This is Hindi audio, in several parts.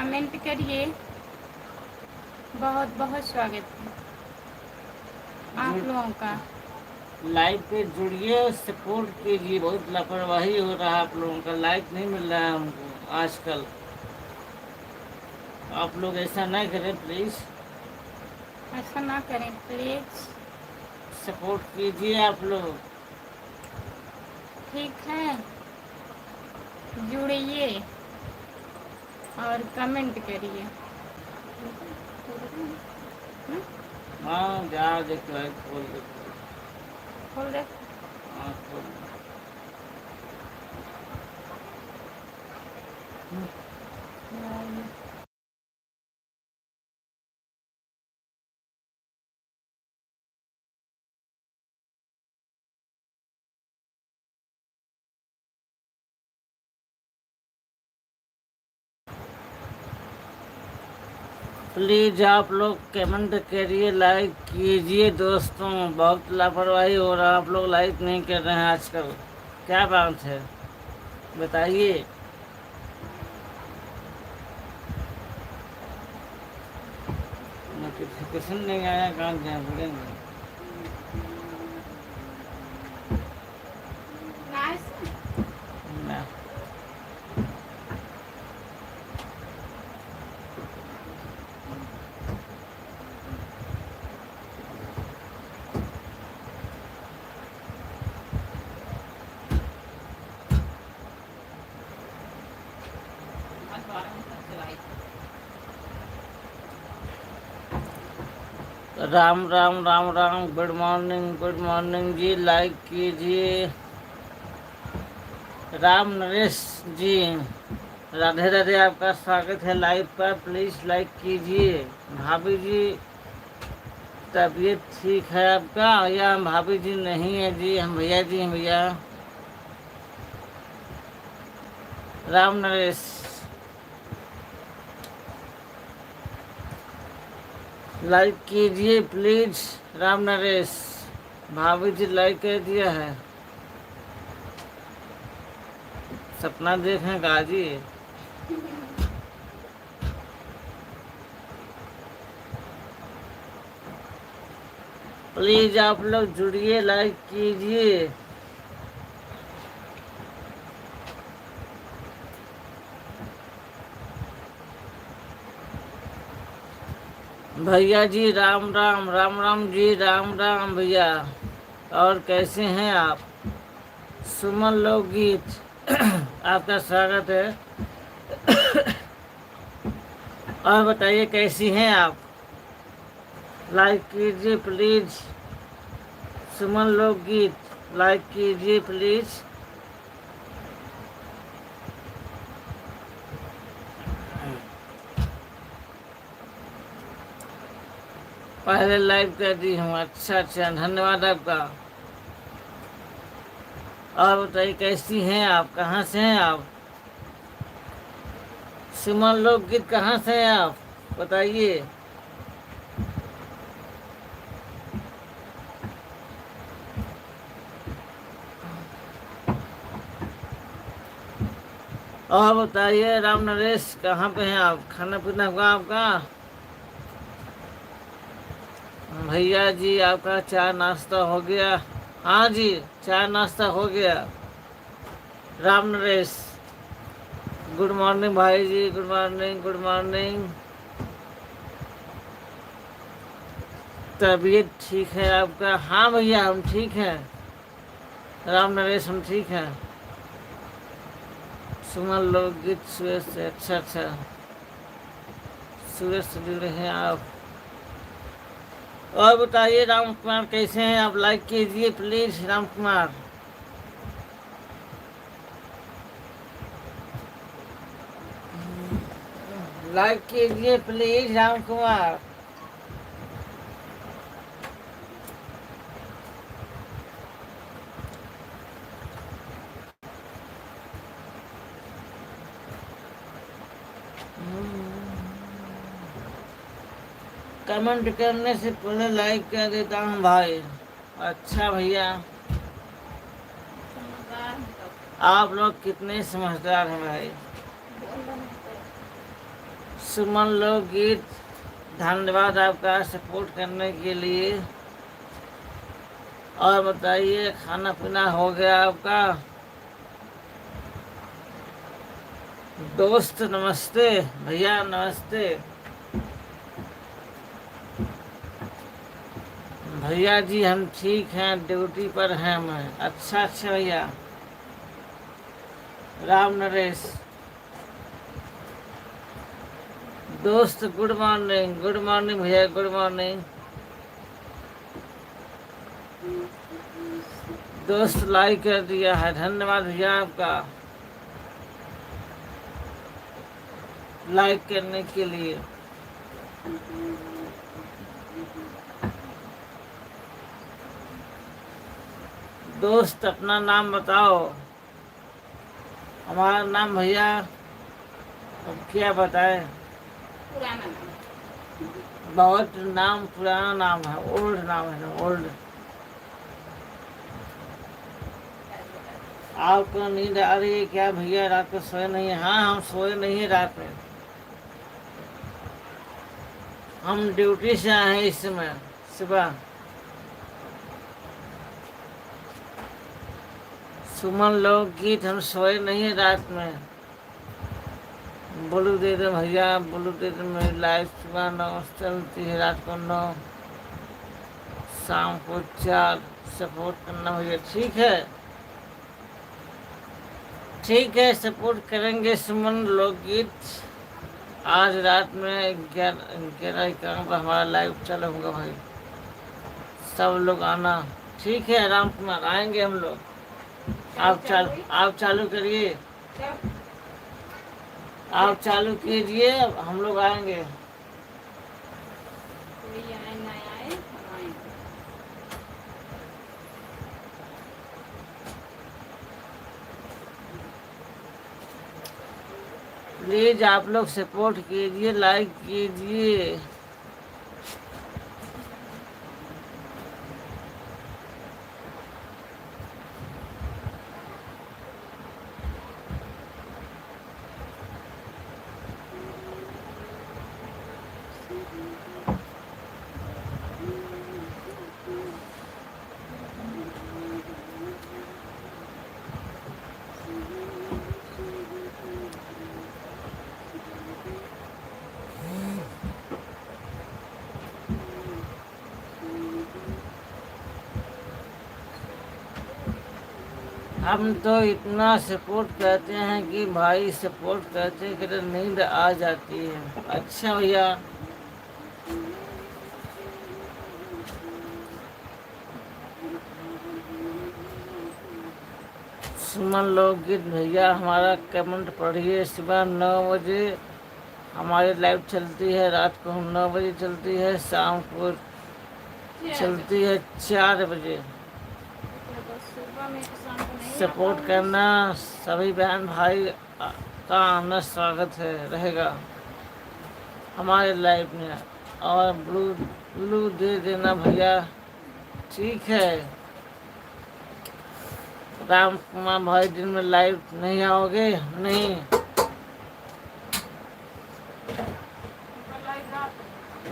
कमेंट करिए। बहुत बहुत स्वागत है आप लोगों का। लाइव पे जुड़िए, सपोर्ट कीजिए। बहुत लापरवाही हो रहा है आप लोगों का, लाइक नहीं मिल रहा है हमको आजकल। आप लोग ऐसा ना करें प्लीज़, ऐसा ना करें प्लीज़। सपोर्ट कीजिए आप लोग। ठीक है, जुड़िए और कमेंट करिए। हाँ जा देखो है, खोल दो। खोल दे। हाँ खोल दो। प्लीज़ आप लोग कमेंट करिए, लाइक कीजिए दोस्तों। बहुत लापरवाही हो रहा है, आप लोग लाइक नहीं कर रहे हैं आजकल। क्या बात है बताइए। नोटिफिकेशन नहीं आया, कहाँ जाए बोलेंगे। ना राम राम राम राम, गुड मॉर्निंग जी। लाइक कीजिए। राम नरेश जी, राधे राधे, आपका स्वागत है लाइव पर। प्लीज़ लाइक कीजिए। भाभी जी, तबीयत ठीक है आपका? या हम भाभी जी नहीं है जी, हम भैया जी हैं भैया। राम नरेश लाइक कीजिए प्लीज। राम नरेश, भाभी जी लाइक कर दिया है। सपना देखें गाजी। प्लीज आप लोग जुड़िए, लाइक कीजिए। भैया जी राम राम, राम राम जी, राम राम भैया। और कैसे हैं आप? सुमन लोकगीत आपका स्वागत है। और बताइए कैसी हैं आप? लाइक कीजिए प्लीज। सुमन लोकगीत लाइक कीजिए प्लीज। पहले लाइव कर दी हूँ। अच्छा अच्छा, धन्यवाद आपका। और बताइए कैसी हैं आप? कहाँ से हैं आप? सुमन लोकगीत कहाँ से हैं आप? बताइए। और बताइए राम नरेश, कहाँ पे हैं आप? खाना पीना हुआ आपका? भैया जी आपका चाय नाश्ता हो गया? हाँ जी, चाय नाश्ता हो गया। राम नरेश, गुड मॉर्निंग भाई जी, गुड मॉर्निंग, गुड मॉर्निंग। तबीयत ठीक है आपका? हाँ भैया हम ठीक हैं। राम नरेश हम ठीक हैं। सुमन लोकगीत सुरेश से, अच्छा अच्छा, सुरेश से जुड़े हैं आप। और बताइए राम कुमार कैसे हैं आप? लाइक कीजिए प्लीज राम कुमार। लाइक कीजिए प्लीज राम कुमार। कमेंट करने से पहले लाइक कर देता हूँ भाई। अच्छा भैया, आप लोग कितने समझदार हैं भाई। सुमन लोकगीत, धन्यवाद आपका सपोर्ट करने के लिए। और बताइए, खाना पीना हो गया आपका? दोस्त नमस्ते, भैया नमस्ते। भैया जी हम ठीक हैं, ड्यूटी पर हैं मैं। अच्छा भैया। राम नरेश दोस्त, गुड मॉर्निंग भैया, गुड मॉर्निंग। दोस्त लाइक कर दिया है, धन्यवाद भैया आपका लाइक करने के लिए। दोस्त अपना नाम बताओ। हमारा नाम भैया अब क्या बताएं, पुराना नाम, बहुत नाम पुराना नाम है, ओल्ड नाम है ना, ओल्ड। आपको नींद आ रही है क्या भैया? रात को सोए नहीं है? हाँ, हम सोए नहीं है रात में। हम ड्यूटी से आए हैं इस समय सुबह। सुमन लोकगीत, हम सोए नहीं है रात में। बोलू दे दे भैया, बोलू दे दे। मेरी लाइफ सुबह 9 चलती है, रात को 9, शाम को 4। सपोर्ट करना भैया, ठीक है? ठीक है, सपोर्ट करेंगे सुमन लोकगीत। आज रात में 11:11 पर हमारा लाइव चालू होगा भाई, सब लोग आना। ठीक है राम कुमार, आएंगे हम लोग। आप चालू करिए, आप चालू कीजिए, हम लोग आएंगे। कोई आए ना आए, हम आएंगे। प्लीज आप लोग सपोर्ट कीजिए, लाइक कीजिए। हम तो इतना सपोर्ट करते हैं कि भाई सपोर्ट करते हैं कि तो नींद आ जाती है। अच्छा भैया, सुमन लोकगीत भैया हमारा कमेंट पढ़िए। सुबह 9 बजे हमारी लाइव चलती है, रात को 9 बजे चलती है, शाम को चलती है 4 बजे। तो सुबह में तो शाम को नहीं सपोर्ट आता करना, सभी बहन भाई का आना स्वागत है रहेगा हमारे लाइफ में। और ब्लू दे देना भैया, ठीक है? राम कुमार भाई दिन में लाइव नहीं आओगे? नहीं,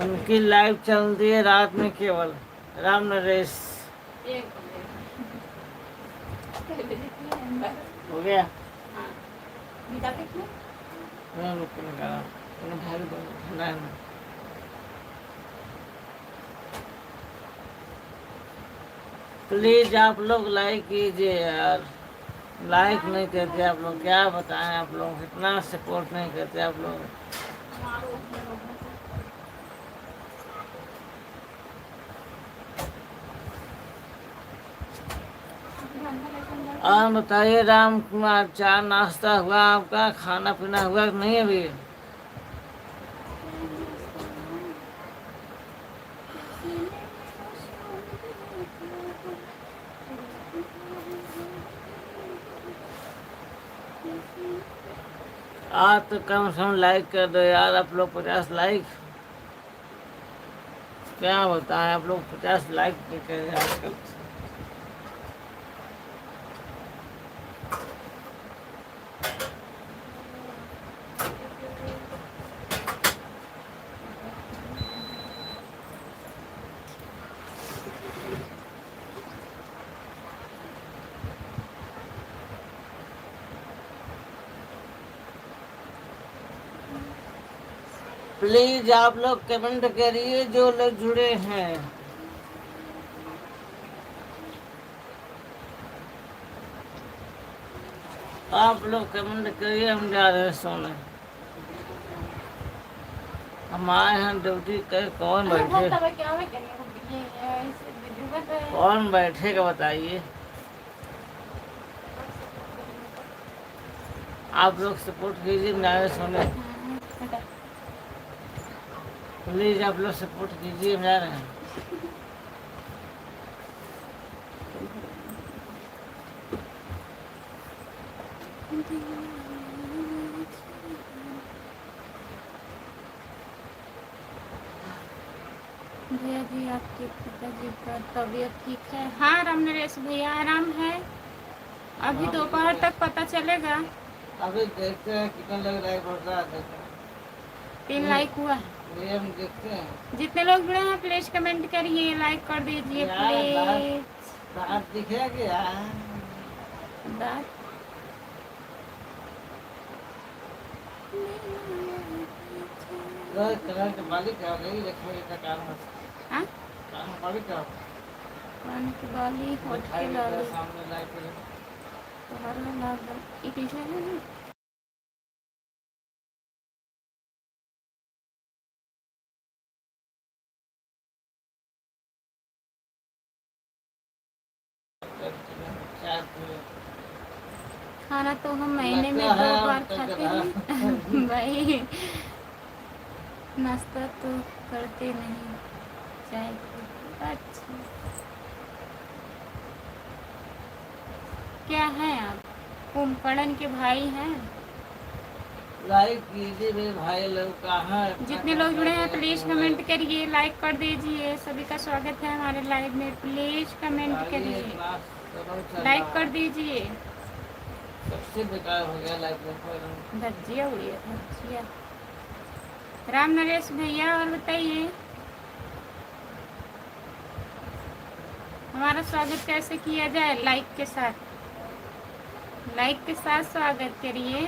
उनकी लाइव चलती है रात में केवल। राम नरेश 1 बजे। पहले जितनी है, बस। हो गया। हाँ, मीठा कितना? मैं रुकने का भाई ठंडा है। प्लीज आप लोग लाइक कीजिए यार, लाइक नहीं करते आप लोग, क्या बताएं आप लोग, इतना सपोर्ट नहीं करते आप लोग। हमारो उसमें लोगों को और बताइए राम कुमार, चाय नाश्ता हुआ आपका? खाना पीना हुआ कि नहीं अभी? आज तो कम से कम लाइक कर दो यार आप लोग, 50 लाइक। क्या बताएं आप लोग, 50 लाइक नहीं कर रहे आजकल। प्लीज आप लोग कमेंट करिए जो लोग जुड़े हैं। आप लोग कमेंट करिए, हम जा रहे हैं सोने। हम आए हैं ड्यूटी कर। कौन बैठे, कौन बैठेगा बताइए। आप लोग सपोर्ट कीजिए, हम जा रहे हैं सोने। प्लीज आप लोग सपोर्ट कीजिए, हम जा रहे हैं। भैया जी आपके पिताजी का तबीयत ठीक है? हाँ राम नरेश भैया आराम है। अभी दोपहर तक पता चलेगा। अभी देखते हैं कितना लग रहा है, बढ़ता है। 3 लाइक हुआ है। ये हम देखते हैं। जितने लोग जुड़े हैं प्लीज कमेंट करिए, लाइक कर दीजिए प्लीज। दांत दिखेगा क्या? दांत कलर के मालिक है, नहीं रखेंगे का काम है। हाँ? काम मालिक है। कान की बाली, होठ की लाली, सामने लाइट है। तुम्हारा नाम ये पीछे है ना? खाना तो हम महीने में 2 बार खाते हैं भाई। नाश्ता तो करते नहीं, चाय तो अच्छा। क्या है आप कुंभकर्ण के भाई हैं? लाइक कीजिए मेरे भाई लोग। कहाँ जितने लोग जुड़े हैं प्लीज कमेंट करिए, लाइक कर दीजिए। सभी का स्वागत है हमारे लाइव में। प्लीज कमेंट करिए, लाइक कर दीजिए। सबसे बेकार हो गया लाइक में। धज्जिया हुई है धज्जिया। राम नरेश भैया और बताइए हमारा स्वागत कैसे किया जाए? लाइक के साथ, लाइक के साथ स्वागत करिए।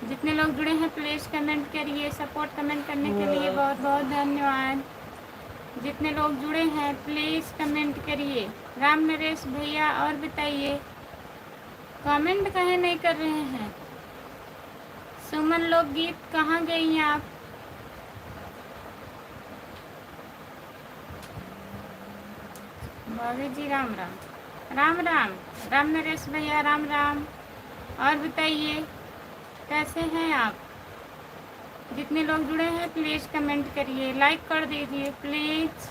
जितने लोग जुड़े हैं प्लीज कमेंट करिए। सपोर्ट कमेंट करने के लिए बहुत बहुत धन्यवाद। जितने लोग जुड़े हैं प्लीज कमेंट करिए। राम नरेश भैया और बताइए कमेंट काहे नहीं कर रहे हैं? सुमन लोकगीत कहाँ गई हैं आप? भाभी जी राम राम। राम राम। राम नरेश भैया राम राम। और बताइए कैसे हैं आप? जितने लोग जुड़े हैं प्लीज कमेंट करिए, लाइक कर दीजिए प्लीज।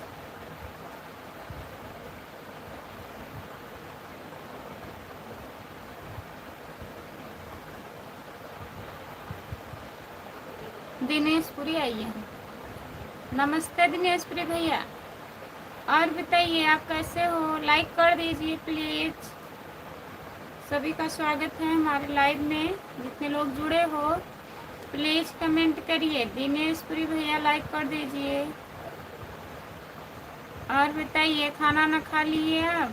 दिनेशपुरी आइए। नमस्ते दिनेशपुरी भैया। और बताइए आप कैसे हो? लाइक कर दीजिए प्लीज। सभी का स्वागत है हमारे लाइव में। जितने लोग जुड़े हो प्लीज कमेंट करिए। दिनेशपुरी भैया लाइक कर दीजिए। और बताइए खाना ना खा लिए आप?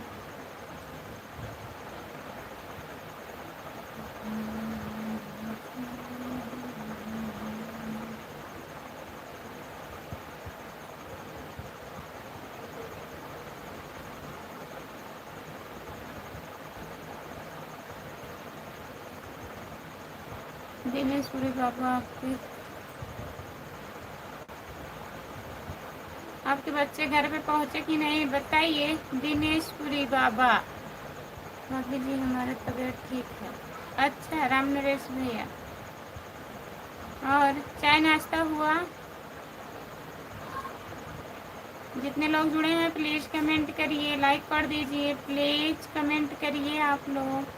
दिनेशपुरी बाबा आपके बच्चे घर पे पहुँचे कि नहीं बताइए। दिनेशपुरी बाबा। भाभी जी हमारा तबीयत ठीक है। अच्छा राम नरेश भैया। और चाय नाश्ता हुआ? जितने लोग जुड़े हैं प्लीज कमेंट करिए, लाइक कर दीजिए प्लीज। कमेंट करिए आप लोग।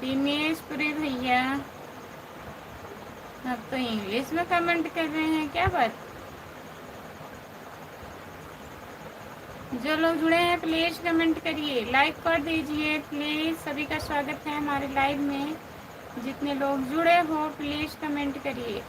दिनेशपुरी भैया अब तो इंग्लिश में कमेंट कर रहे हैं, क्या बात? जो लोग जुड़े हैं प्लीज कमेंट करिए, लाइक कर दीजिए प्लीज। सभी का स्वागत है हमारे लाइव में। जितने लोग जुड़े हो प्लीज कमेंट करिए।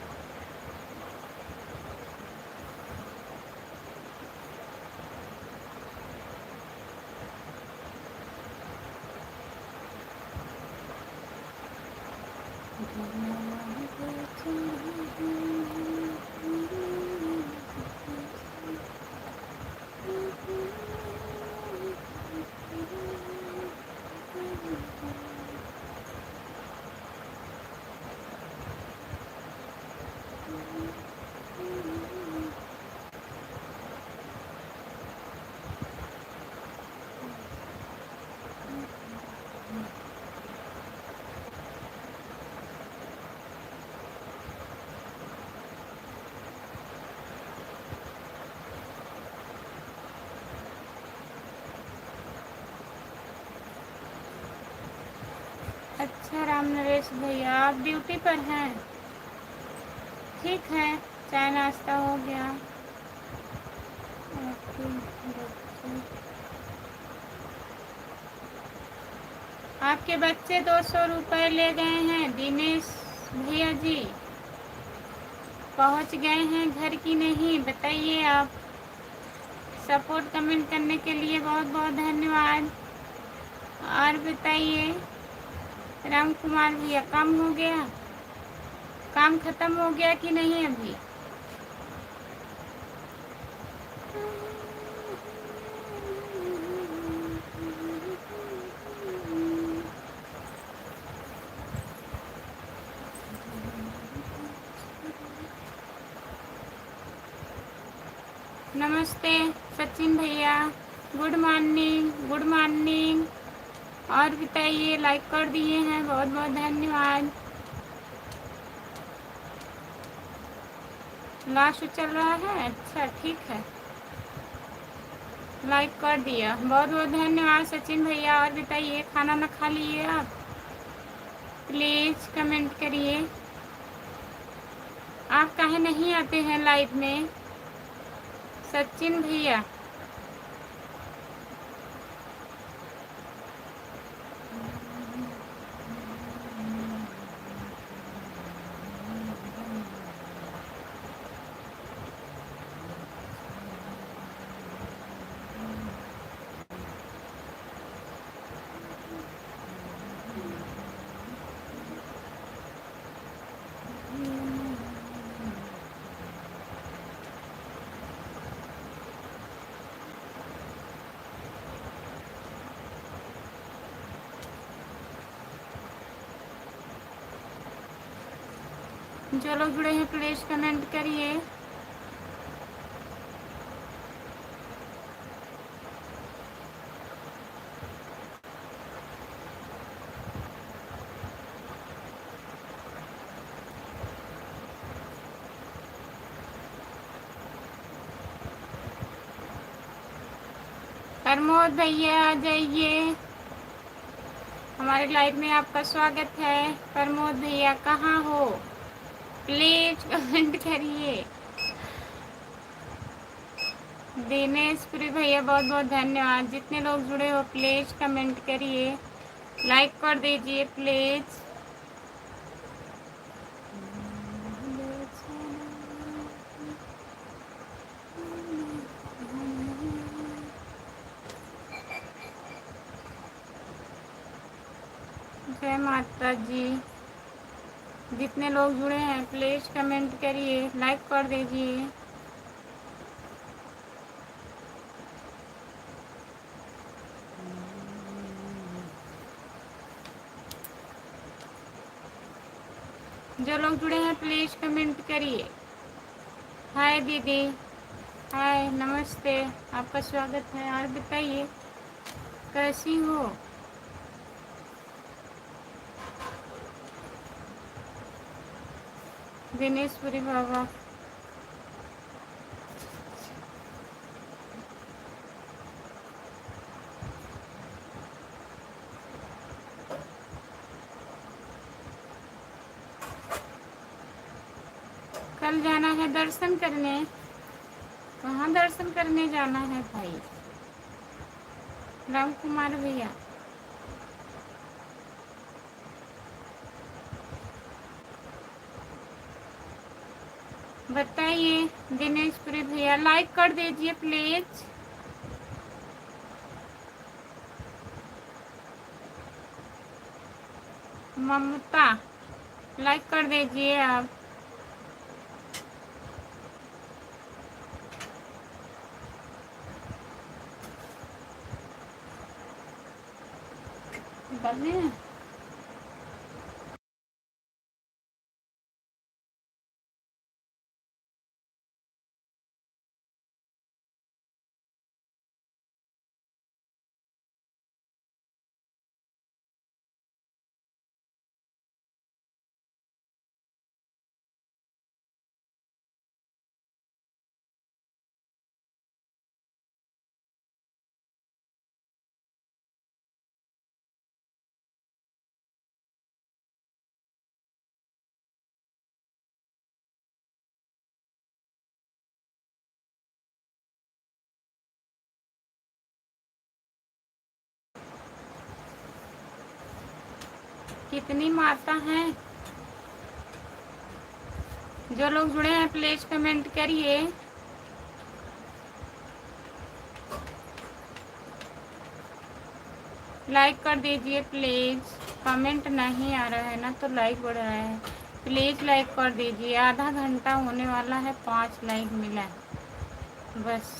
अच्छा राम नरेश भैया, आप ड्यूटी पर हैं? ठीक है, चाय नाश्ता हो गया? आपके बच्चे आपके बच्चे 200 रुपये ले गए हैं दिनेश भैया जी, पहुंच गए हैं घर की नहीं? बताइए आप। सपोर्ट कमेंट करने के लिए बहुत बहुत धन्यवाद। और बताइए राम कुमार भैया, काम हो गया? काम खत्म हो गया कि नहीं अभी? नमस्ते सचिन भैया, गुड मॉर्निंग, गुड मॉर्निंग। और बताइए, लाइक कर दिए हैं, बहुत बहुत धन्यवाद। लास्ट चल रहा है, अच्छा ठीक है, लाइक कर दिया, बहुत बहुत धन्यवाद सचिन भैया। और बताइए, खाना ना खा लिए आप? प्लीज़ कमेंट करिए। आप काहे नहीं आते हैं लाइव में सचिन भैया? जो लोग जुड़े हैं प्लीज़ कमेंट करिए। प्रमोद भैया आ जाइए, हमारे लाइव में आपका स्वागत है। प्रमोद भैया कहाँ हो? प्लीज कमेंट करिए। दिनेशपुरी भैया बहुत बहुत धन्यवाद। जितने लोग जुड़े हो प्लीज कमेंट करिए, लाइक कर दीजिए प्लीज। जय माता जी। जितने लोग जुड़े हैं प्लीज कमेंट करिए, लाइक कर दीजिए। जो लोग जुड़े हैं प्लीज कमेंट करिए। हाय दीदी, हाय नमस्ते, आपका स्वागत है। और बताइए कैसी हो? दिनेशपुरी बाबा, कल जाना है दर्शन करने? कहाँ दर्शन करने जाना है भाई? राम कुमार भैया, बताइए। दिनेशपुरी भैया लाइक कर दीजिए प्लीज। ममता, लाइक कर दीजिए आप। बने हैं? कितनी माता हैं? जो लोग जुड़े हैं प्लीज कमेंट करिए। लाइक कर दीजिए प्लीज। कमेंट नहीं आ रहा है ना तो लाइक बढ़ रहा है। प्लीज लाइक कर दीजिए। आधा घंटा होने वाला है, 5 लाइक मिला है बस।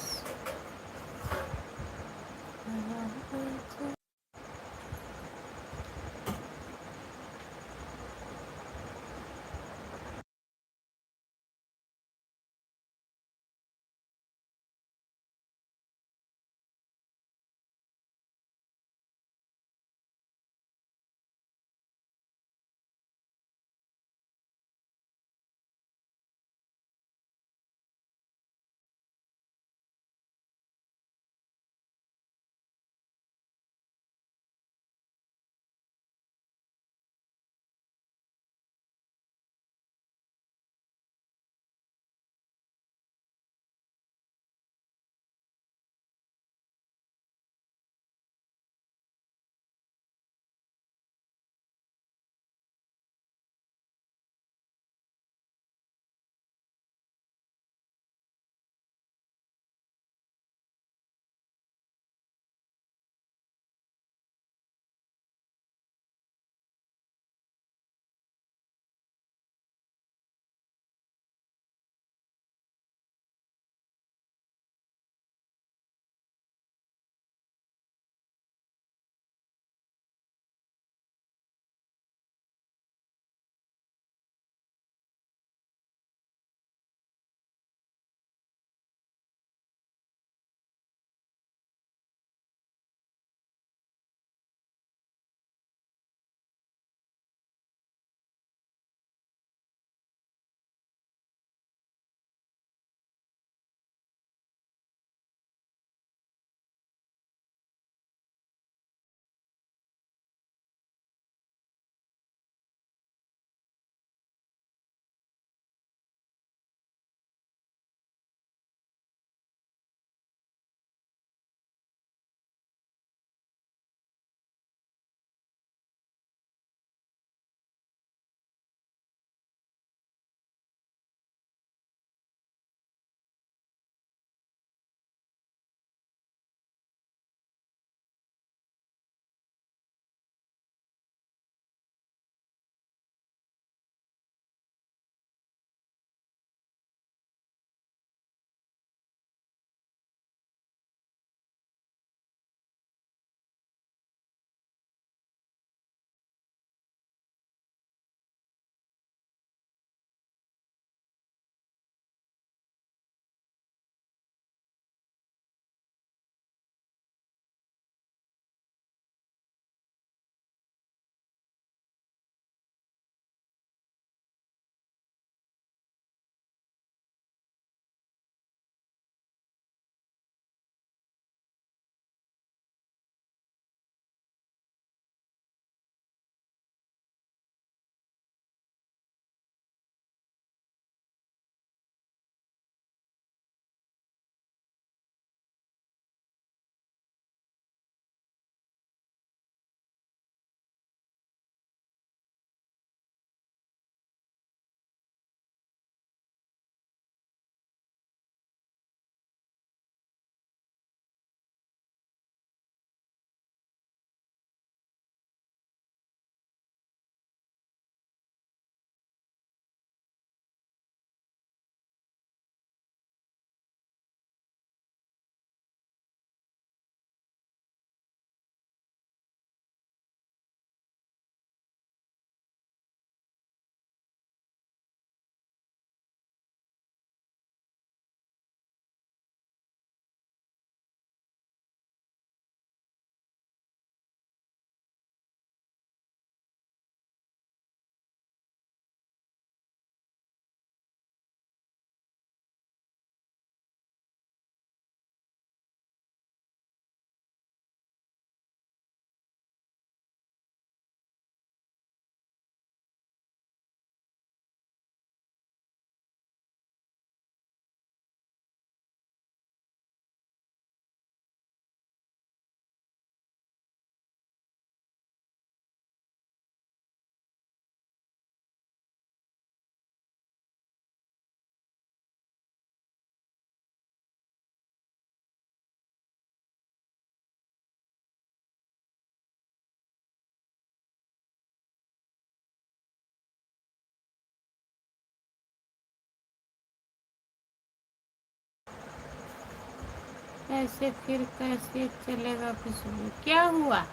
ऐसे फिर कैसे चलेगा खुशबू? क्या हुआ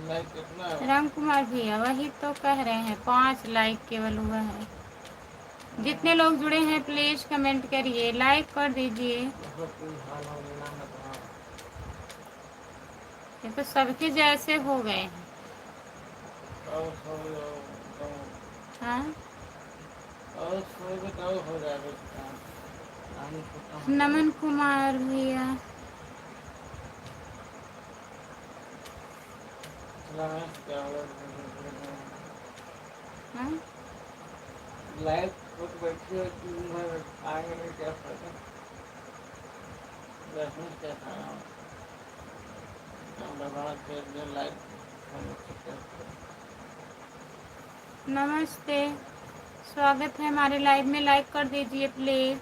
लाइक कितना है? राम कुमार भैया? वही तो कह रहे हैं, 5 लाइक केवल हुआ है। जितने लोग जुड़े हैं प्लीज कमेंट करिए, लाइक कर दीजिए। ये तो सबके जैसे हो गए हैं। हाँ, नमन कुमार भैया, हाँ लाइव खुद बैठी हो कि आएंगे नहीं क्या फायदा? बैठने क्या खाना लाइव नमस्ते, स्वागत है हमारे लाइव में। लाइक कर दीजिए प्लीज।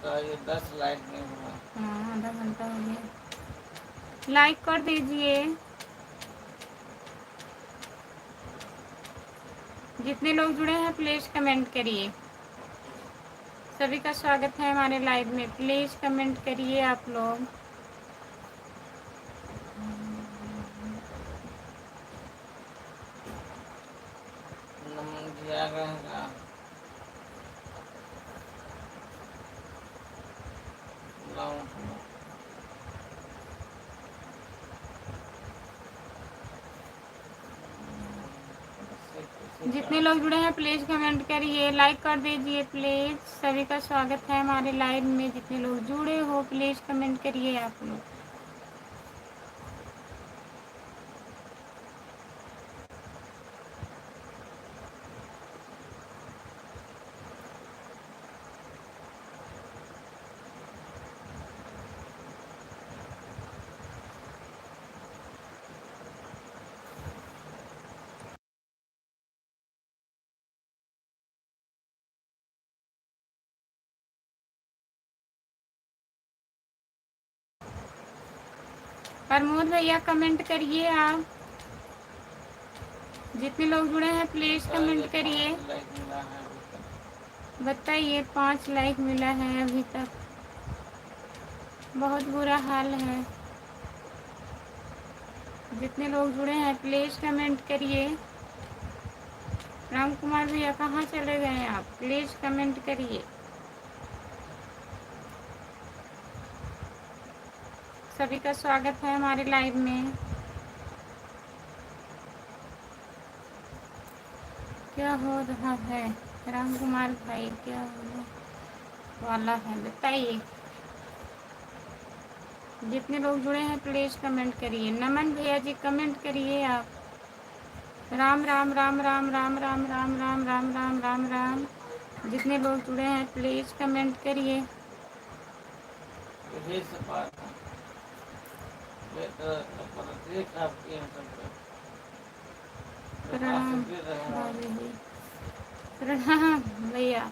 ये 10 लाइक नहीं हुआ। हाँ, आधा घंटा हो गया। लाइक कर दीजिए। जितने लोग जुड़े हैं प्लीज कमेंट करिए। सभी का स्वागत है हमारे लाइव में, प्लीज कमेंट करिए आप लोग। नमन जी आ गए हैं। जितने लोग जुड़े हैं प्लीज कमेंट करिए, लाइक कर दीजिए प्लीज। सभी का स्वागत है हमारे लाइव में। जितने लोग जुड़े हो प्लीज कमेंट करिए आप लोग। प्रमोद भैया कमेंट करिए आप। जितने लोग जुड़े हैं प्लीज कमेंट करिए, बताइए। 5 लाइक मिला है अभी तक, बहुत बुरा हाल है। जितने लोग जुड़े हैं प्लीज कमेंट करिए। राम कुमार भैया कहाँ चले गए हैं आप? प्लीज कमेंट करिए। सभी का स्वागत है हमारे लाइव में। क्या हो रहा है राम कुमार भाई, क्या होने वाला है बताइए। जितने लोग जुड़े हैं प्लीज कमेंट करिए। नमन भैया जी कमेंट करिए आप। राम राम राम राम राम राम राम राम राम राम राम राम। जितने लोग जुड़े हैं प्लीज कमेंट करिए। प्रणाम भाभी जी, प्रणाम भैया।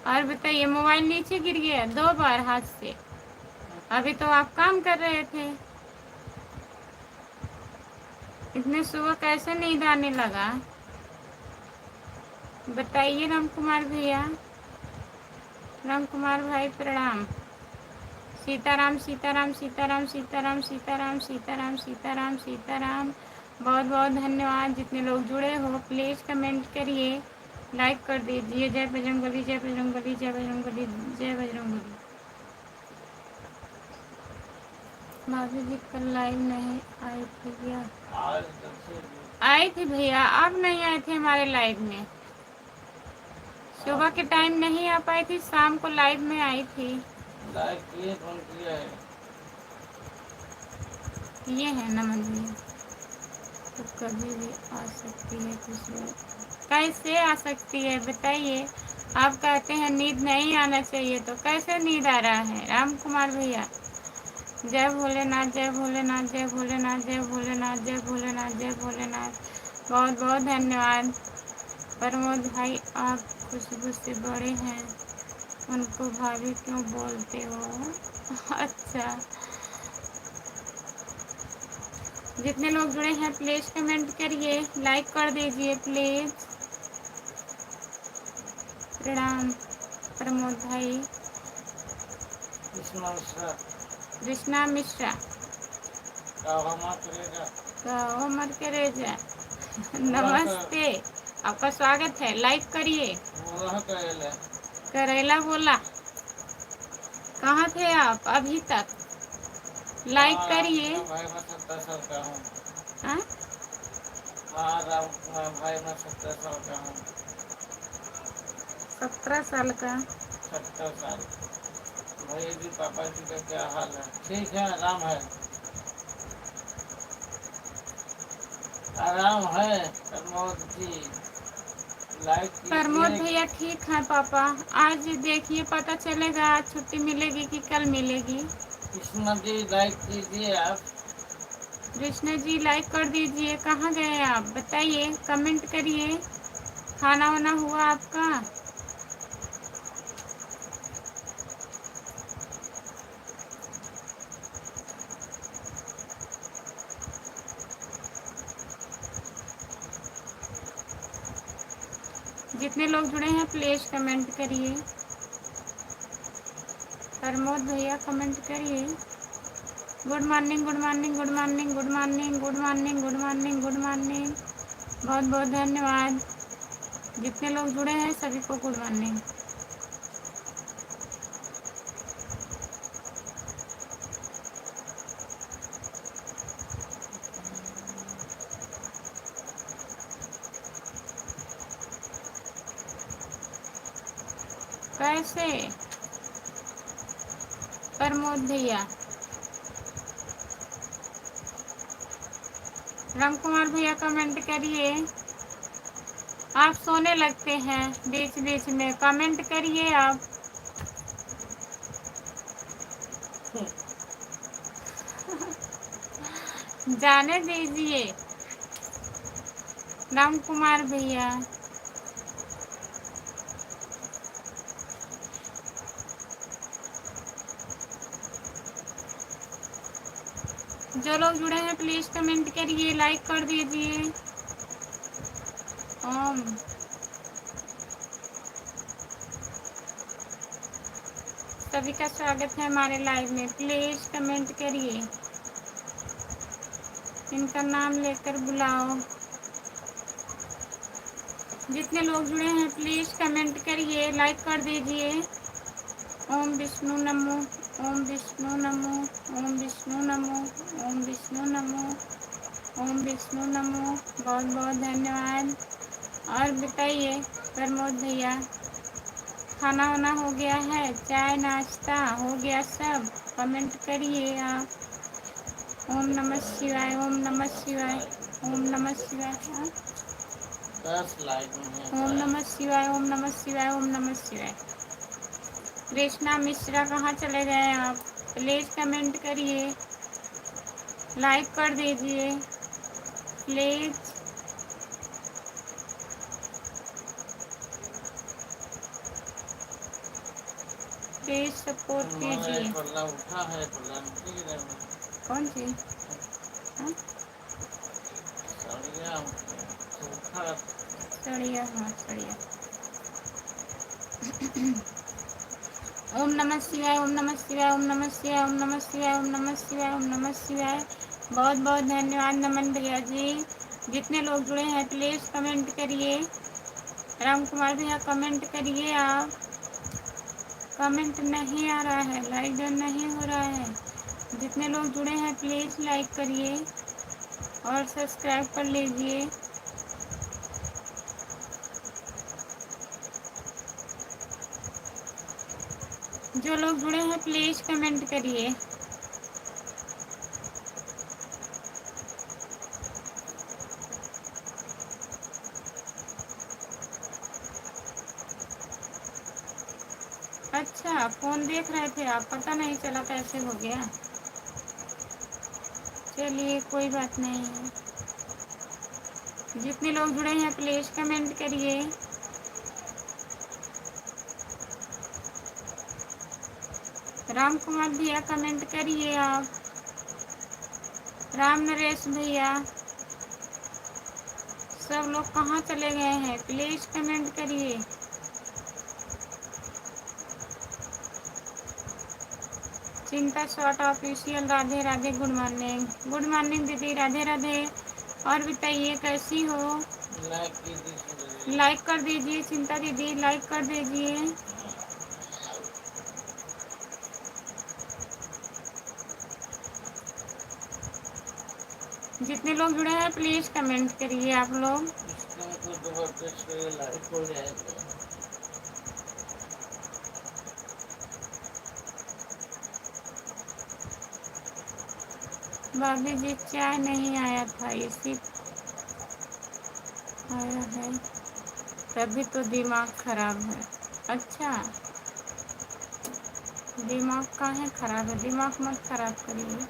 और बताइए, मोबाइल नीचे गिर गया 2 बार हाथ से। अभी तो आप काम कर रहे थे, इतने सुबह कैसे नींद आने लगा बताइए राम कुमार भैया। राम कुमार भाई प्रणाम। सीताराम सीताराम सीताराम सीताराम सीताराम सीताराम सीताराम सीताराम। बहुत बहुत धन्यवाद। जितने लोग जुड़े हो प्लीज़ कमेंट करिए, लाइक कर दीजिए। जय बजरंगबली जय बजरंगबली जय बजरंगबली जय बजरंगबली। भाभी जी कल लाइव नहीं आई थी क्या? आई थी भैया, आप नहीं आए थे हमारे लाइव में। सुबह के टाइम नहीं आ पाई थी, शाम को लाइव में आई थी। लाइव किए, कौन किया है? ये है नमन भैया, तो कभी भी आ सकती है खुशबू। कैसे आ सकती है बताइए? आप कहते हैं नींद नहीं आना चाहिए, तो कैसे नींद आ रहा है राम कुमार भैया? जय भोलेनाथ जय भोलेनाथ जय भोलेनाथ जय भोलेनाथ जय भोलेनाथ जय भोलेनाथ। बहुत बहुत धन्यवाद। प्रमोद भाई आप खुशबू से बड़े हैं, उनको भाभी क्यों बोलते हो? अच्छा, जितने लोग जुड़े हैं प्लीज कमेंट करिए, लाइक कर दीजिए प्लीज। प्रणाम प्रमोद भाई। कृष्णा मिश्रा उमर के रेजा नमस्ते, आपका स्वागत है। लाइक करिए। करेला बोला, कहाँ थे आप अभी तक? लाइक करिए। भाई मैं 70 साल का हूँ। हाँ? भाई मैं 70 साल का हूँ। 17 साल का। 70 साल। भैया जी पापा जी का क्या हाल है? ठीक है, आराम है। आराम है प्रमोद जी। लाइक प्रमोद कीजिए। भैया ठीक है पापा। आज देखिए पता चलेगा आज छुट्टी मिलेगी कि कल मिलेगी। कृष्णा जी लाइक कीजिए आप। कृष्ण जी लाइक कर दीजिए। कहाँ गए आप बताइए, कमेंट करिए। खाना वाना हुआ आपका? जितने लोग जुड़े हैं प्लीज कमेंट करिए। प्रमोद भैया कमेंट करिए। Good morning, good morning, good morning, good morning, good morning, good morning, good morning. बहुत बहुत धन्यवाद। जितने लोग जुड़े हैं सभी को गुड मॉर्निंग। कैसे प्रमोद भैया? राम कुमार भैया कमेंट करिए। आप सोने लगते हैं बीच बीच में, कमेंट करिए आप। जाने दीजिए राम कुमार भैया। जो लोग जुड़े हैं प्लीज कमेंट करिए, लाइक कर दीजिए। ओम सभी का स्वागत है हमारे लाइव में। प्लीज कमेंट करिए, इनका नाम लेकर बुलाओ। जितने लोग जुड़े हैं प्लीज कमेंट करिए, लाइक कर दीजिए। ओम विष्णु नमो, ओम विष्णु नमो, ओम विष्णु नमो, ओम विष्णु नमो, ओम विष्णु नमो। बहुत बहुत धन्यवाद। और बताइए प्रमोद भैया, खाना वाना हो गया है? चाय नाश्ता हो गया सब? कमेंट करिए आप। ओम नमः शिवाय, ओम नमः शिवाय, ओम नमः शिवाय। हाँ? 10 लाइक में ओम नमः शिवाय, ओम नमः शिवाय, ओम नमः शिवाय। कृष्णा मिश्रा कहाँ चले गए आप? प्लीज कमेंट करिए, लाइक कर दीजिए प्लीज। प्लीज सपोर्ट कीजिए। उठा है कौन सी? हाँ? सड़िया, हाँ सड़िया। ओम नमः शिवाय, ओम नमः शिवाय, ओम नमः शिवाय, ओम नमः शिवाय, ओम नमः शिवाय, ओम नमः शिवाय। बहुत बहुत धन्यवाद नमन भैया जी। जितने लोग जुड़े हैं प्लीज कमेंट करिए। राम कुमार भैया कमेंट करिए आप। कमेंट नहीं आ रहा है, लाइक डन नहीं हो रहा है। जितने लोग जुड़े हैं प्लीज लाइक करिए और सब्सक्राइब कर लीजिए। जो लोग जुड़े हैं प्लीज कमेंट करिए। अच्छा, फोन देख रहे थे आप, पता नहीं चला कैसे हो गया। चलिए कोई बात नहीं है। जितने लोग जुड़े हैं प्लीज कमेंट करिए। राम कुमार भैया कमेंट करिए आप। राम नरेश भैया, सब लोग कहाँ चले गए हैं? प्लीज कमेंट करिए। चिंता short official, Radhe Radhe, good morning दीदी, राधे राधे। और बताइए कैसी हो? लाइक कर दीजिए चिंता दीदी, लाइक कर दीजिए। जितने लोग जुड़े हैं प्लीज कमेंट करिए आप लोग। भाभी जी चाय नहीं आया था, इसी आया है, तभी तो दिमाग खराब है। अच्छा, दिमाग काहे खराब है? दिमाग मत खराब करिए।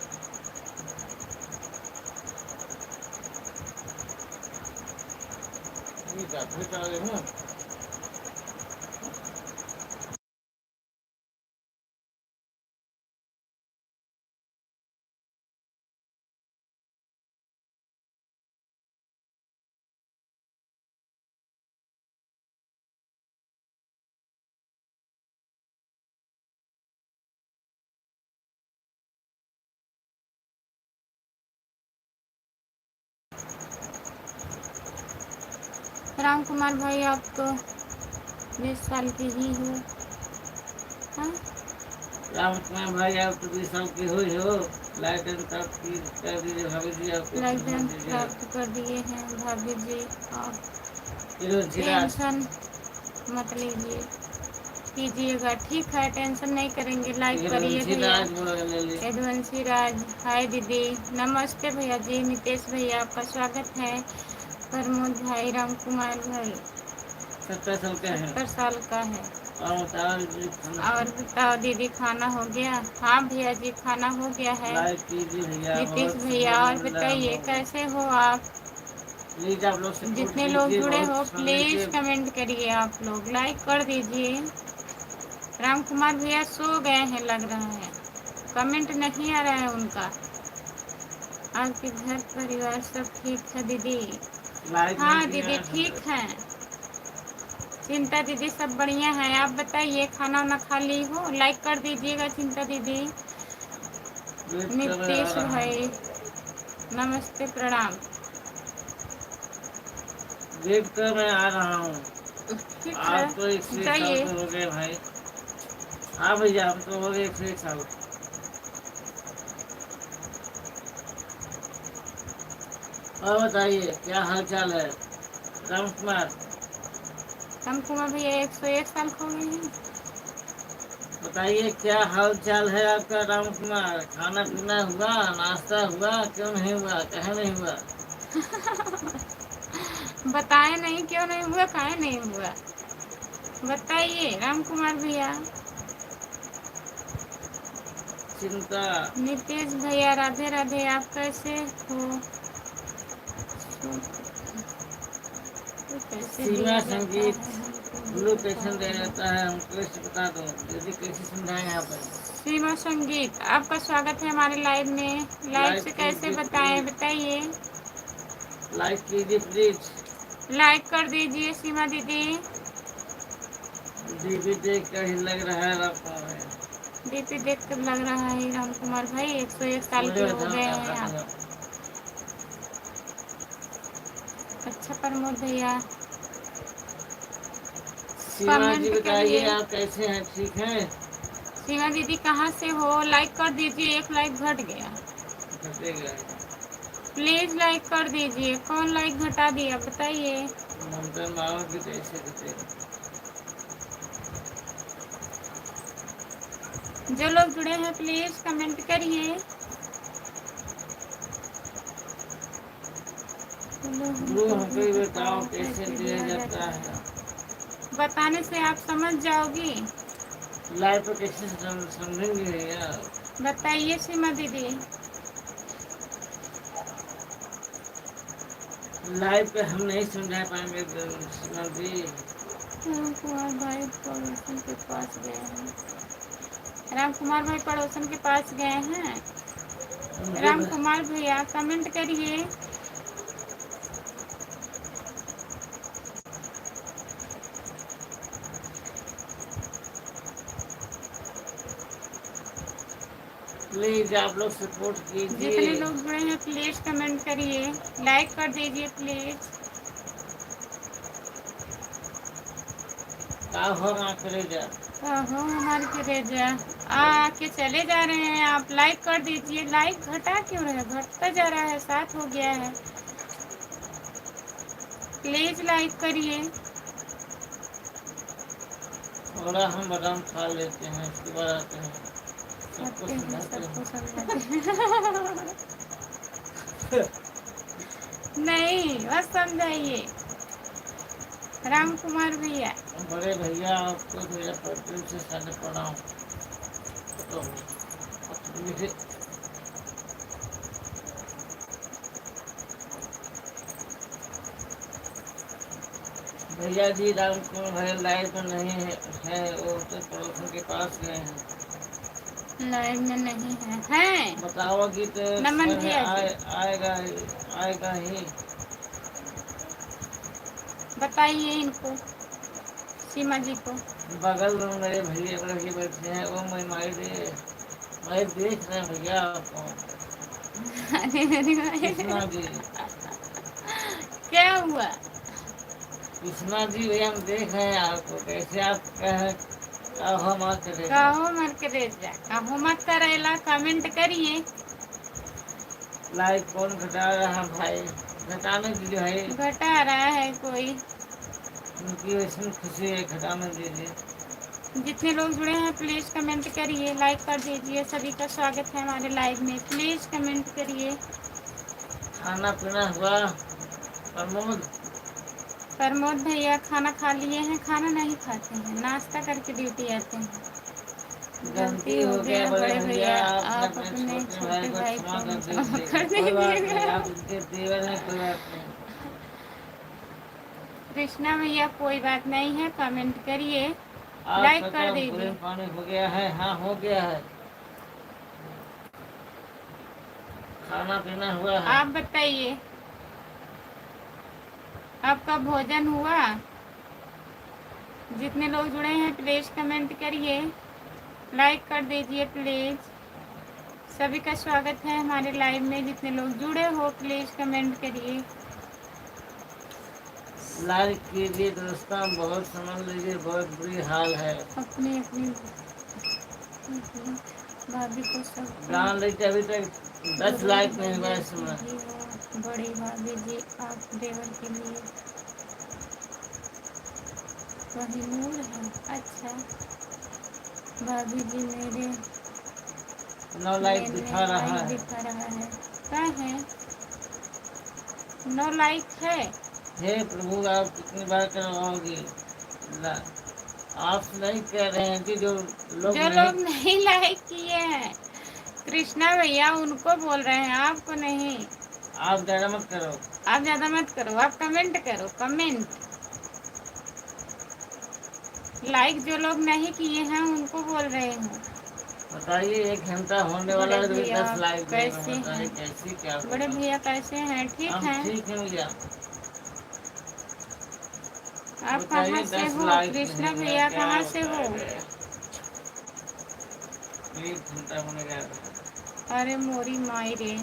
राम कुमार भाई आप तो 20 साल के ही हो। हाँ? राम कुमार भाई आप तो 20 साल के हो। लाइक एंड प्राप्त कर दीजिए भाभी जी, आपको लाइक एंड प्राप्त कर दिए हैं भाभी जी। आप धीराज टेंशन मत लीजिए, कीजिएगा, ठीक है, टेंशन नहीं करेंगे। लाइक करिए भैया। यदुवंशी राज, हाय दीदी, नमस्ते भैया जी। नितेश भैया आपका स्वागत है। प्रमोद भाई, राम कुमार भाई 70 साल का है। 70 साल का है। और बताओ दीदी खाना हो गया? हाँ भैया जी खाना हो गया है। नीतीश भैया और बताइए कैसे हो आप? प्लीज आप लोग जितने लोग जुड़े हो प्लीज कमेंट करिए आप लोग, लाइक कर दीजिए। राम कुमार भैया सो गए हैं लग रहा है, कमेंट नहीं आ रहा है उनका। आपके घर परिवार सब ठीक है दीदी? हाँ दीदी ठीक है, चिंता दीदी सब बढ़िया है। आप बताइए खाना वाना खा ली हो? लाइक कर दीजिएगा चिंता दीदी। नीतीश भाई नमस्ते प्रणाम। देख कर मैं आ रहा हूँ। ठीक है आप तो 101 साल जाइए। के हो गए भाई। हाँ भैया हम तो हो गए 101 साल। और बताइए क्या हाल चाल है राम कुमार? राम कुमार भैया 101 साल हो गए हैं। बताइए क्या हाल चाल है आपका राम कुमार? खाना पीना हुआ, नाश्ता हुआ, क्यों नहीं हुआ, कहे नहीं हुआ? बताए नहीं क्यों नहीं हुआ, काहे नहीं हुआ, बताइए राम कुमार भैया। चिंता। नीतीश भैया राधे राधे, आप कैसे हो? सीमा संगीत लोकेशन दे देता है, हमको कैसे बता दो यदि कैसे समझाएं यहाँ पर? सीमा संगीत आपका स्वागत है हमारे लाइव में। लाइव से कैसे बताएं बताइए। लाइक कीजिए प्लीज। लाइक कर दीजिए सीमा दीदी। डीपी देख कर ही लग रहा है आपको। डीपी देख कर लग रहा है राम कुमार भाई 101 साल के हो गए हैं आप। अच्छा प्रमोद भैया सीमा जी बताइए आप कैसे हैं, ठीक हैं? सीमा दीदी कहाँ से हो? लाइक कर दीजिए, एक लाइक घट गया, प्लीज लाइक कर दीजिए। कौन लाइक घटा दिया बताइए। जो लोग जुड़े हैं प्लीज कमेंट करिए। बताओ कैसे दिया जाता है? बताने से आप समझ जाओगी। लाइव पर कैसे समझेंगे यार? बताइए सीमा दीदी। लाइव पे हम नहीं समझा पाएंगे सीमा जी। राम कुमार भाई पड़ोसन के पास गए हैं। राम कुमार भाई पड़ोसन के पास गए हैं। राम कुमार भैया कमेंट करिए। प्लीज आप लोग सपोर्ट जितने कीजिए। लोग जुड़े हैं प्लीज कमेंट करिए, लाइक कर दीजिए प्लीज। क्या होगा करेगा। ओहो हमारे कलेजा, आके चले जा रहे हैं आप। लाइक कर दीजिए। लाइक घटा क्यों रहे, घटता जा रहा है, 7 हो गया है। प्लीज लाइक करिए। थोड़ा हम बादाम खा लेते हैं, उसके बाद आते हैं, सबको आते हैं समझाते सबको हैं। समझाते हैं। नहीं बस समझाइए राम कुमार भैया। बड़े भैया आपको मेरा पत्र से साढ़े प्रणाम। तो मुझे भैया जी राम कुमार भैया लाइव में नहीं है, वो तो पड़ोसन के पास गए हैं। लाइव में नहीं है, हैं? बताओ कि तो नमन समझ में भैया जी आएगा ही। बताइए इनको, सीमा जी को। बगल में मेरे भैया बड़े भैया बैठे हैं, वो मैं देख रहे हैं भैया आपको। अरे मेरी कृष्णा माँ, जी, क्या हुआ? कृष्णा जी भैया हम देख रहे हैं आपको, कैसे आप कहें हम मत करेगा। कहो मत करेजा, कहो मत करेला, कमेंट करिए। लाइक कौन घटा रहा है भाई, घटाने दीजिए भाई, घटा रहा है कोई। उनकी वैसे खुशी है, घटाने दीजिए। जितने लोग जुड़े हैं प्लीज कमेंट करिए, लाइक कर दीजिए। सभी का स्वागत है हमारे लाइव में, प्लीज कमेंट करिए। खाना पीना हुआ प्रमोद? प्रमोद भैया खाना खा लिए हैं? खाना नहीं खाते हैं, नाश्ता करके ड्यूटी आते हैं। गलती हो गया बड़े भैया, आप अपने छोटे भाई को क्षमा कर कोई बात नहीं, दीजिएगा। आप उनके देवर हैं, कोई बात नहीं। कृष्णा भैया कोई बात नहीं है, कमेंट करिए, लाइक आपका कर क्या दीजिए। पूरन पानी हो गया है? हाँ हो गया है। खाना पीना हुआ है? आप बताइए, आपका भोजन हुआ? जितने लोग जुड़े हैं प्लीज कमेंट करिए, लाइक कर दीजिए प्लीज। सभी का स्वागत है हमारे लाइव में, जितने लोग जुड़े हो प्लीज कमेंट करिए। लाइक कीजिए दोस्तों, बहुत समझ लीजिए, बहुत बुरी हाल है। अपनी अपनी भाभी को सब जान लीजिए अभी तक 10 लाइक नहीं हुआ इस समय। बड़ी भाभी जी आप देवर के लिए वही मूल है। अच्छा भाभी जी मेरे 9 लाइक दिखा रहा लाइक है। दिखा रहा है, क्या है? 9 लाइक है। हे प्रभु आप कितनी बार करवाओगे? आप नहीं कह रहे हैं कि जो लोग नहीं लाइक किए हैं कृष्णा भैया उनको बोल रहे हैं, आपको नहीं। आप ज्यादा मत करो। आप ज्यादा मत करो, आप कमेंट करो, कमेंट। लाइक जो लोग नहीं किए हैं उनको बोल रहे हैं। बताइए 1 घंटा होने वाला है, बड़े भैया 10 लाइक कैसे बताइए हैं? कैसी क्या बड़े होगा? भैया कैसे हैं? ठीक हम हैं। ठीक है भैया। आप बताइए कहाँ से 10 हो? लाइक कृष्णा नहीं हुआ, भैया क्या कहाँ से हो? बताएं? 1 घंटा होने जा रहा है। अरे मोरी माई रे,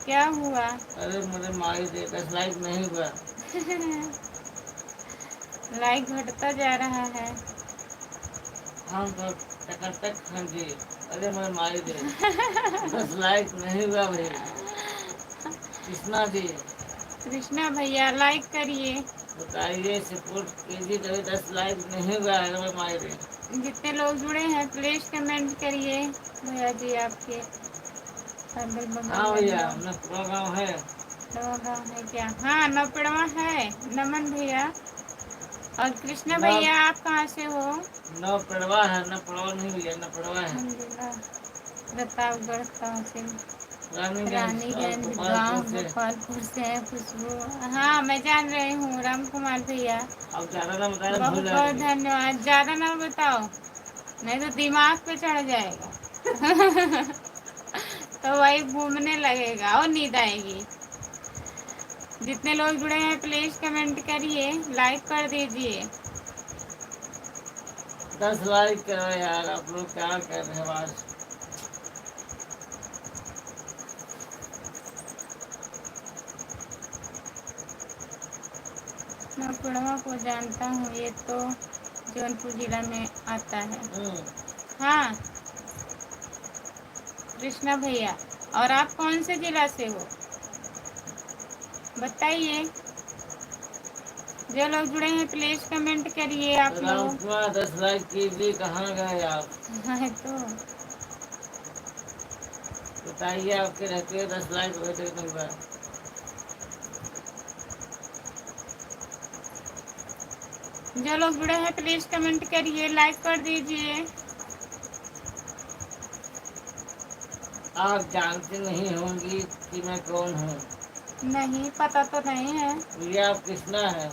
क्या हुआ? अरे मुझे माई दे, 10 लाइक नहीं हुआ। लाइक घटता जा रहा है। हम तो टक हाँ जी। अरे मैं माई दे, 10 लाइक नहीं हुआ भाई। कृष्णा जी कृष्णा भैया लाइक करिए। बताइए, सपोर्ट कीजिए, कभी 10 लाइक नहीं हुआ है, मैं माई दे। जितने लोग जुड़े हैं प्लीज कमेंट करिए। भैया जी आपके अगल बगल हाँ में भैया, अपना पूरा गाँव है। गाँव है क्या? हाँ नौपड़वा है। नमन भैया और कृष्णा नौ भैया आप कहाँ से हो? 9 पड़वा है, न पड़वा नहीं भैया, न पड़वा है। अलहमदुलिल्लाह। प्रतापगढ़ तहसील रानीगंज और रानीगंज गांव गोपालपुर से। गोपालपुर से है खुशबू। हाँ मैं जान रही हूँ राम कुमार भैया। अब ज़्यादा ना बताना, भूल बहुत बहुत जाएंगे। धन्यवाद। ज़्यादा ना बताओ नहीं तो दिमाग पे चढ़ जाएगा। तो वही घूमने लगेगा और नींद आएगी। जितने लोग जुड़े हैं प्लीज कमेंट करिए, लाइक कर दीजिए। 10 लाइक करो यार, आप लोग क्या कर रहे हैं आज? मैं कुड़वा को जानता हूँ, ये तो जौनपुर जिला में आता है। हाँ कृष्णा भैया, और आप कौन से जिला से हो बताइए। जो लोग जुड़े हैं प्लीज कमेंट करिए आप लोग। रामकुमार 10 लाइक कीजिए, कहाँ गए आप? है तो बताइए, आपके रहते 10 लाइक बैठे नहीं बा। जो लोग जुड़े हैं प्लीज कमेंट करिए, लाइक कर दीजिए। आप जानते नहीं होंगी कि मैं कौन हूँ? नहीं पता तो नहीं है। ये आप कृष्णा है।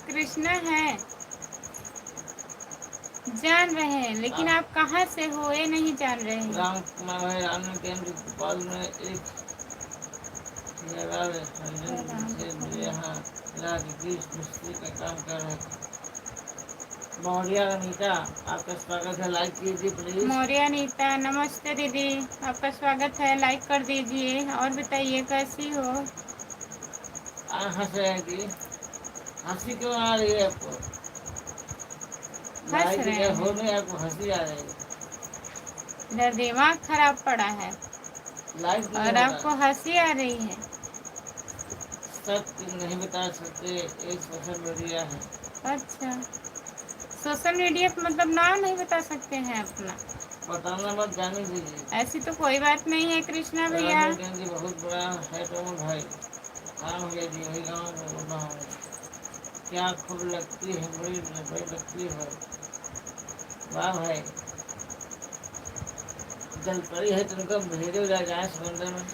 कृष्णा है, जान रहे हैं, लेकिन आप कहाँ से हो ये नहीं जान रहे हैं। राम कुमार भाई आनंद केंद्र भोपाल में एक जगह से मुझे यहाँ मिस्त्री का काम कर रहे थे। मौर्य अनीता, आपका स्वागत है, लाइक कीजिए प्लीज। मौर्य अनीता नमस्ते दीदी, आपका स्वागत है, लाइक कर दीजिए। और बताइए कैसी हो। हंस रहेगी, हंसी क्यों आ रही है आपको? हंस रहे हैं, हो नहीं, आपको हंसी आ रही है। इधर दिमाग खराब पड़ा है लाइक और आपको हंसी आ रही है। सत्य नहीं बता सकते, एक सोशल मीडिया है। अच्छा, सोशल मीडिया पर मतलब नाम नहीं बता सकते हैं अपना, बताना मत, जाने दीजिए। ऐसी तो कोई बात नहीं है कृष्णा भैया। बहुत बड़ा है तो भाई। हाँ भैया जी, वही गाँव में बोल रहा हूँ। क्या खूब लगती है, बड़ी बड़ी लगती है। वाह भाई, जल पड़ी है तुमको भेजे उड़ा जाए समंदर में।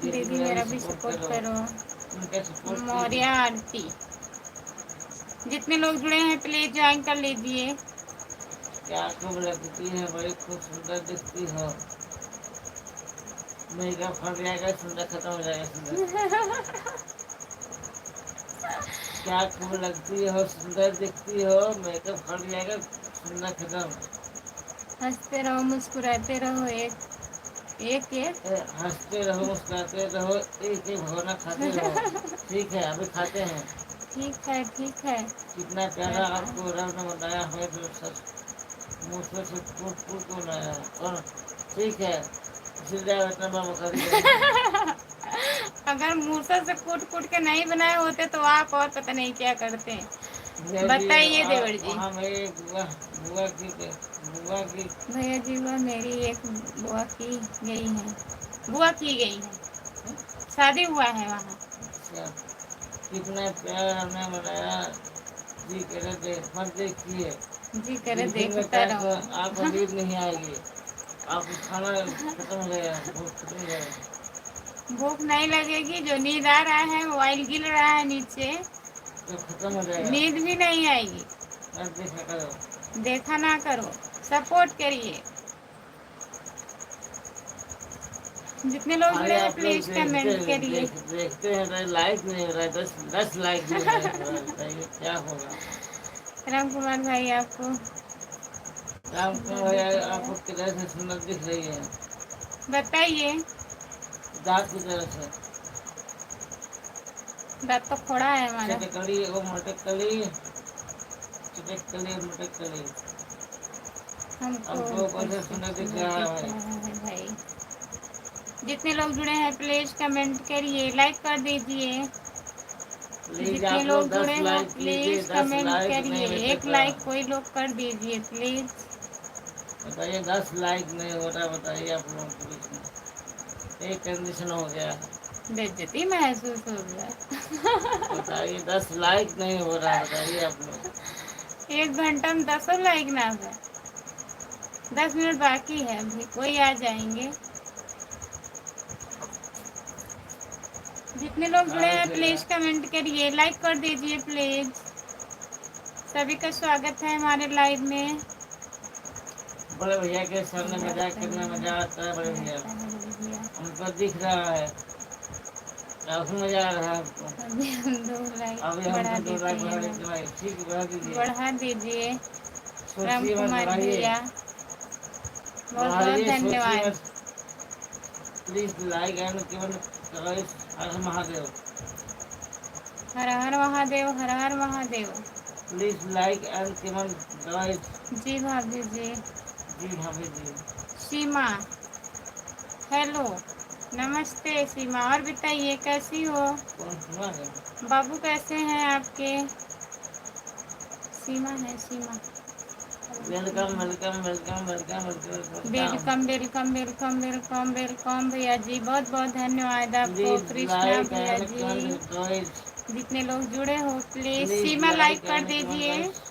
दीदी मेरा भी सपोर्ट करो। मौर्य आरती, जितने लोग जुड़े हैं प्लीज ज्वाइन कर लीजिए। क्या खूब लगती है, बड़ी खूब सुंदर दिखती हो। मेकअप फट जाएगा, सुंदर खत्म हो जाएगा सुंदर। क्या खूब लगती हो, सुंदर दिखती हो, मेकअप फट जाएगा, सुंदर खत्म। हंसते रहो मुस्कुराते रहो, एक हंसते रहो मुस्कुराते रहो, एक एक भगोना खाते रहो। ठीक है, अभी खाते हैं। ठीक है ठीक है। कितना प्यारा आपको रब ने बनाया है, जो सब मुँह से फूट फूट को बनाया है। और ठीक है, इसीलिए इतना बाबा अगर मूसा से कूट कूट के नहीं बनाए होते तो आप और पता नहीं क्या करते। बताइए देवर जी। बुआ की भैया जी वह मेरी एक बुआ की गई है, बुआ की गई है, शादी हुआ है वहाँ। अच्छा, कितना प्यार हमने बनाया। जी करे मत देखिए, जी करे देखता रहो। आपको नींद नहीं आएगी, आपको खाना खत्म हो जाएगा, भूख खत्म हो जाएगा। भूख नहीं लगेगी, जो नींद आ रहा है मोबाइल गिर रहा है नीचे तो खत्म हो जाएगा, नींद भी नहीं आएगी। देखा करो, देखा ना करो, सपोर्ट करिए। जितने लोग जुड़े हैं प्लीज कमेंट करिए। देखते हैं, लाइक नहीं हो रहा है, 10 लाइक नहीं हो रहा है, बताइए क्या होगा। राम कुमार भाई आपको किधर से सुंदर दिख रही है, बताइए। दांत की तरह से। दांत तो फोड़ा है हमारा। चटकली और मटकली, चटकली और मटकली, हमको कैसे सुंदर दिख रहा है भाई। जितने लोग जुड़े हैं प्लीज कमेंट करिए, लाइक कर दीजिए। जितने लोग जुड़े हैं प्लीज कमेंट करिए, एक लाइक कोई लोग कर दीजिए प्लीज। बताइए 10 लाइक नहीं हो रहा, बताइए आप लोगों के बीच में एक कंडीशन हो गया, बेइज्जती महसूस हो गया। बताइए 10 लाइक नहीं हो रहा, बताइए आप लोग। 1 घंटा में 10 लाइक ना हो, 10 मिनट बाकी है, अभी कोई आ जाएंगे। जितने लोग जुड़े हैं प्लीज कमेंट करिए, लाइक कर दीजिए प्लीज। सभी का स्वागत है हमारे लाइव में। बड़े भैया के सामने मजाक करना मजा आता है, बड़े भैया उनको दिख रहा है, काफी मजा आ रहा है आपको। अभी हम 2 लाइक बढ़ा दीजिए, बढ़ा दीजिए। राम कुमार भैया बहुत बहुत धन्यवाद। Please like and given choice. Har Mahadev. Har Har Mahadev, Har Har Mahadev. Please like and given choice. जी भाभी जी। जी भाभी जी। सीमा, हेलो, नमस्ते सीमा। और बताइए कैसी हो? कौन सुना है? बाबू कैसे हैं आपके? सीमा है Seema. Welcome welcome welcome welcome welcome. Welcome welcome welcome welcome welcome भैया जी, बहुत बहुत धन्यवाद आपको। प्लीज कृष्णा लाइक भैया एंड जी, गिवन चॉइस। जितने लोग जुड़े हो please please Seema like like कर एंड गिवन दीजिए। चॉइस।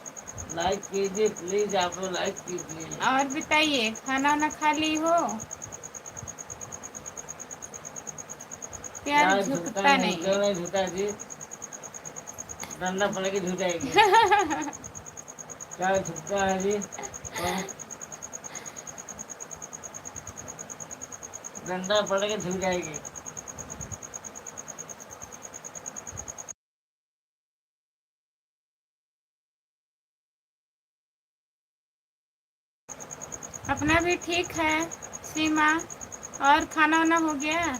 लाइक कीजिए प्लीज, आप लोग लाइक कीजिए। और बताइए खाना वाना खा ली हो? प्यार यार झुकता झुकता नहीं, नहीं क्यों है। नहीं झुकता जी? डंडा पड़ के झुक जाएगी। क्या झुकता है जी? तो डंडा पड़ के झुक जाएगी। अपना भी ठीक है सीमा। और खाना वाना हो गया?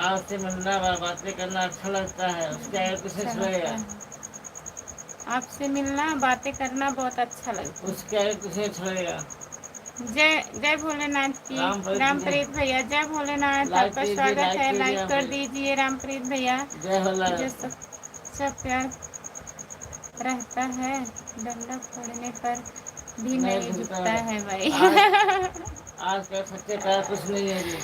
आपसे मिलना व बातें करना अच्छा लगता है, उसके आगे कुछ नहीं अच्छा लगता छोड़ेगा। है आपसे मिलना, बातें करना बहुत अच्छा लगता है। उसके आगे कुछ नहीं छोड़ेगा। जय जय भोलेनाथ की। रामप्रीत भैया जय भोलेनाथ, लाइक आपका कीजिए, स्वागत लाइक है। कीजिए लाइक यहाँ कर पे। दीजिए रामप्रीत भैया। जय भोला। जो सब प्यार रहता है, डंडा पड़ने पर भी नहीं नहीं झुकता झुकता है। है भाई। आज का सच्चे प्यार कुछ नहीं है जी।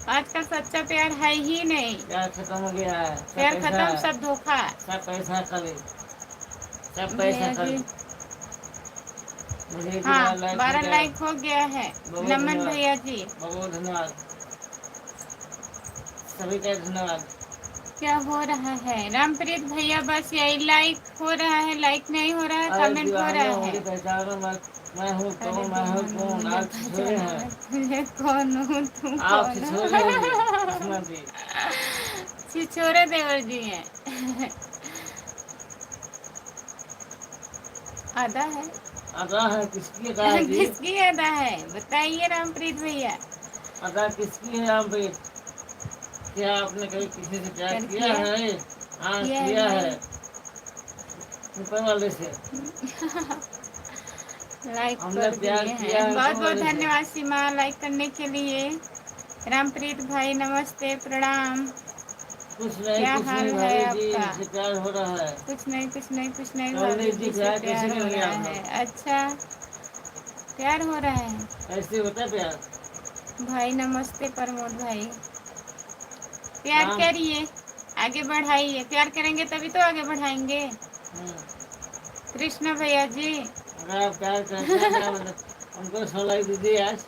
आजकल सच्चा प्यार है ही नहीं। प्यार खत्म हो गया है, सब प्यार पैसा खत्म, है। सब धोखा। सब पैसा खाली, सब पैसा भैया जी, खाली। मुझे भी हाँ लाइक हो 12 गया। लाइक हो गया है। बहुत नमन धन्यवाद, भैया जी। बहुत धन्यवाद, सभी का धन्यवाद। क्या हो रहा है रामप्रीत भैया? बस यही लाइक हो रहा है, लाइक नहीं हो रहा है, अरे कमेंट हो दीवाने रहा है। होंगे पहचानो, मैं हूँ अरे कौन, मैं हूँ दीवाना कौन। मुझे आप छिछोरे पहचाना, हैं, मैं तुझे कौन हूँ, तू आप कौन छिछोरे हैं जी, हो? किस्मत जी। छिछोरे देवर जी हैं। आधा है। अदा है किसकी अदा है जी? किसकी अदा है बताइए रामप्रीत भैया? अदा किसकी है आप पे? क्या आपने कभी किसी से प्यार कर किया है? हाँ किया है किया है, भाई। ऊपर वाले से। लाइक हमने कर प्यार दिए किया हैं, है बहुत ऊपर बहुत वाले से। धन्यवाद सीमा लाइक करने के लिए। रामप्रीत भाई नमस्ते, प्रणाम। कुछ नहीं, क्या कुछ हाल नहीं है भाभी जी, आपका? मुझे प्यार हो रहा है। कुछ नहीं कुछ नहीं कुछ नहीं, कर भाभी लीजिए जी से प्यार, कैसे प्यार हो करेंगे रहा आप है। लोग? अच्छा, प्यार हो रहा है। ऐसे होता है प्यार। भाई नमस्ते प्रमोद भाई। प्यार राम। करिए, आगे बढ़ाइए। प्यार करेंगे तभी तो आगे बढ़ाएंगे। कृष्णा भैया जी। अगर आप प्यार करते हैं क्या मतलब, उनको 16 दीजिए आज।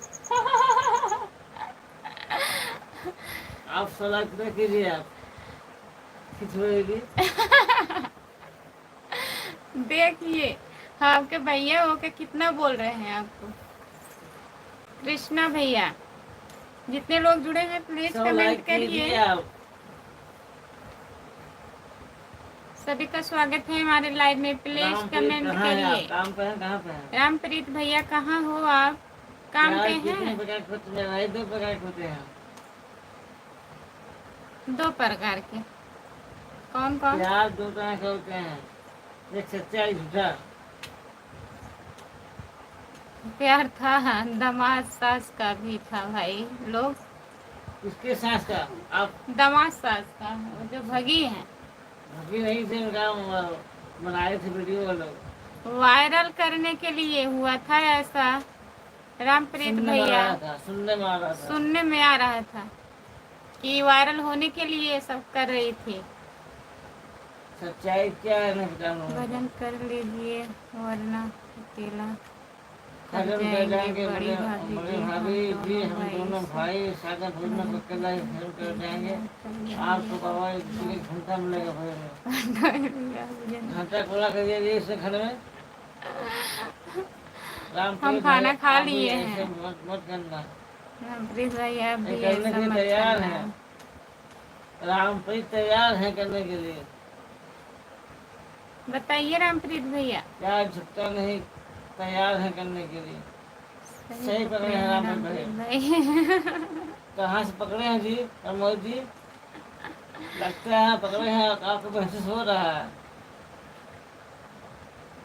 आप 16 कितना कीजिए आप? खिंचवाएगी। देखिए, हाँ आपके भैया हो के कितना बोल रहे हैं आपको। कृष्णा भैया, जितने लोग जुड़े हैं प्लीज 100 कमेंट लाइक कीजिए करिए। आप। सभी का स्वागत है हमारे लाइव में, प्लीज रामप्रीत कमेंट कहाँ है करिए। आप? काम पे हैं, कहाँ पे हैं? रामप्रीत भैया कहाँ हो आप? काम पे प्यार कितने हैं? प्रकार के होते हैं भाई? 2 प्रकार के होते हैं। 2 प्रकार के। कौन कौन? प्यार 2 तरह के होते हैं, एक सच्चा एक झूठा। प्यार था, दामाद सास का भी था भाई लोग। किसके साथ का? आप दामाद सास का, वो जो भगी है। अभी नहीं थे, उनका बनाए थे वीडियो वो लोग। वायरल करने के लिए हुआ था ऐसा। रामप्रीत सुनने में आ भैया, रहा था, सुनने में आ रहा था। सुनने में आ रहा था कि वायरल होने के लिए सब कर रही थी। सच्चाई क्या है नहीं पता उनको। भजन कर लीजिए वरना अकेला थक भजन कर जाएंगे। जाएंगे बड़ी बड़े, भाभी बड़े जी, भाभी जी, हम भाई दोनों से भाई सागर भोज में अकेला ही भजन कर जाएंगे। आपको बाबा एक घंटा मिलेगा भजन में। घंटा पूरा करिए जी इस घर में। हम रामप्रीत भाई खाना खा आप भी लिए ऐसे हैं। मत मत करना। रामप्रीत भाई आप ये भी करने ऐसा के लिए मत तैयार करना। हैं, रामप्रीत तैयार हैं करने के लिए। बताइए रामप्रीत भैया। क्या झुकता नहीं, तैयार हैं करने के लिए। सही कर रहे हैं रामप्रीत भाई। रामप्रीत भाई। कहाँ से पकड़े हैं जी प्रमोद जी? लगता है पकड़े हैं, आपको महसूस हो रहा है,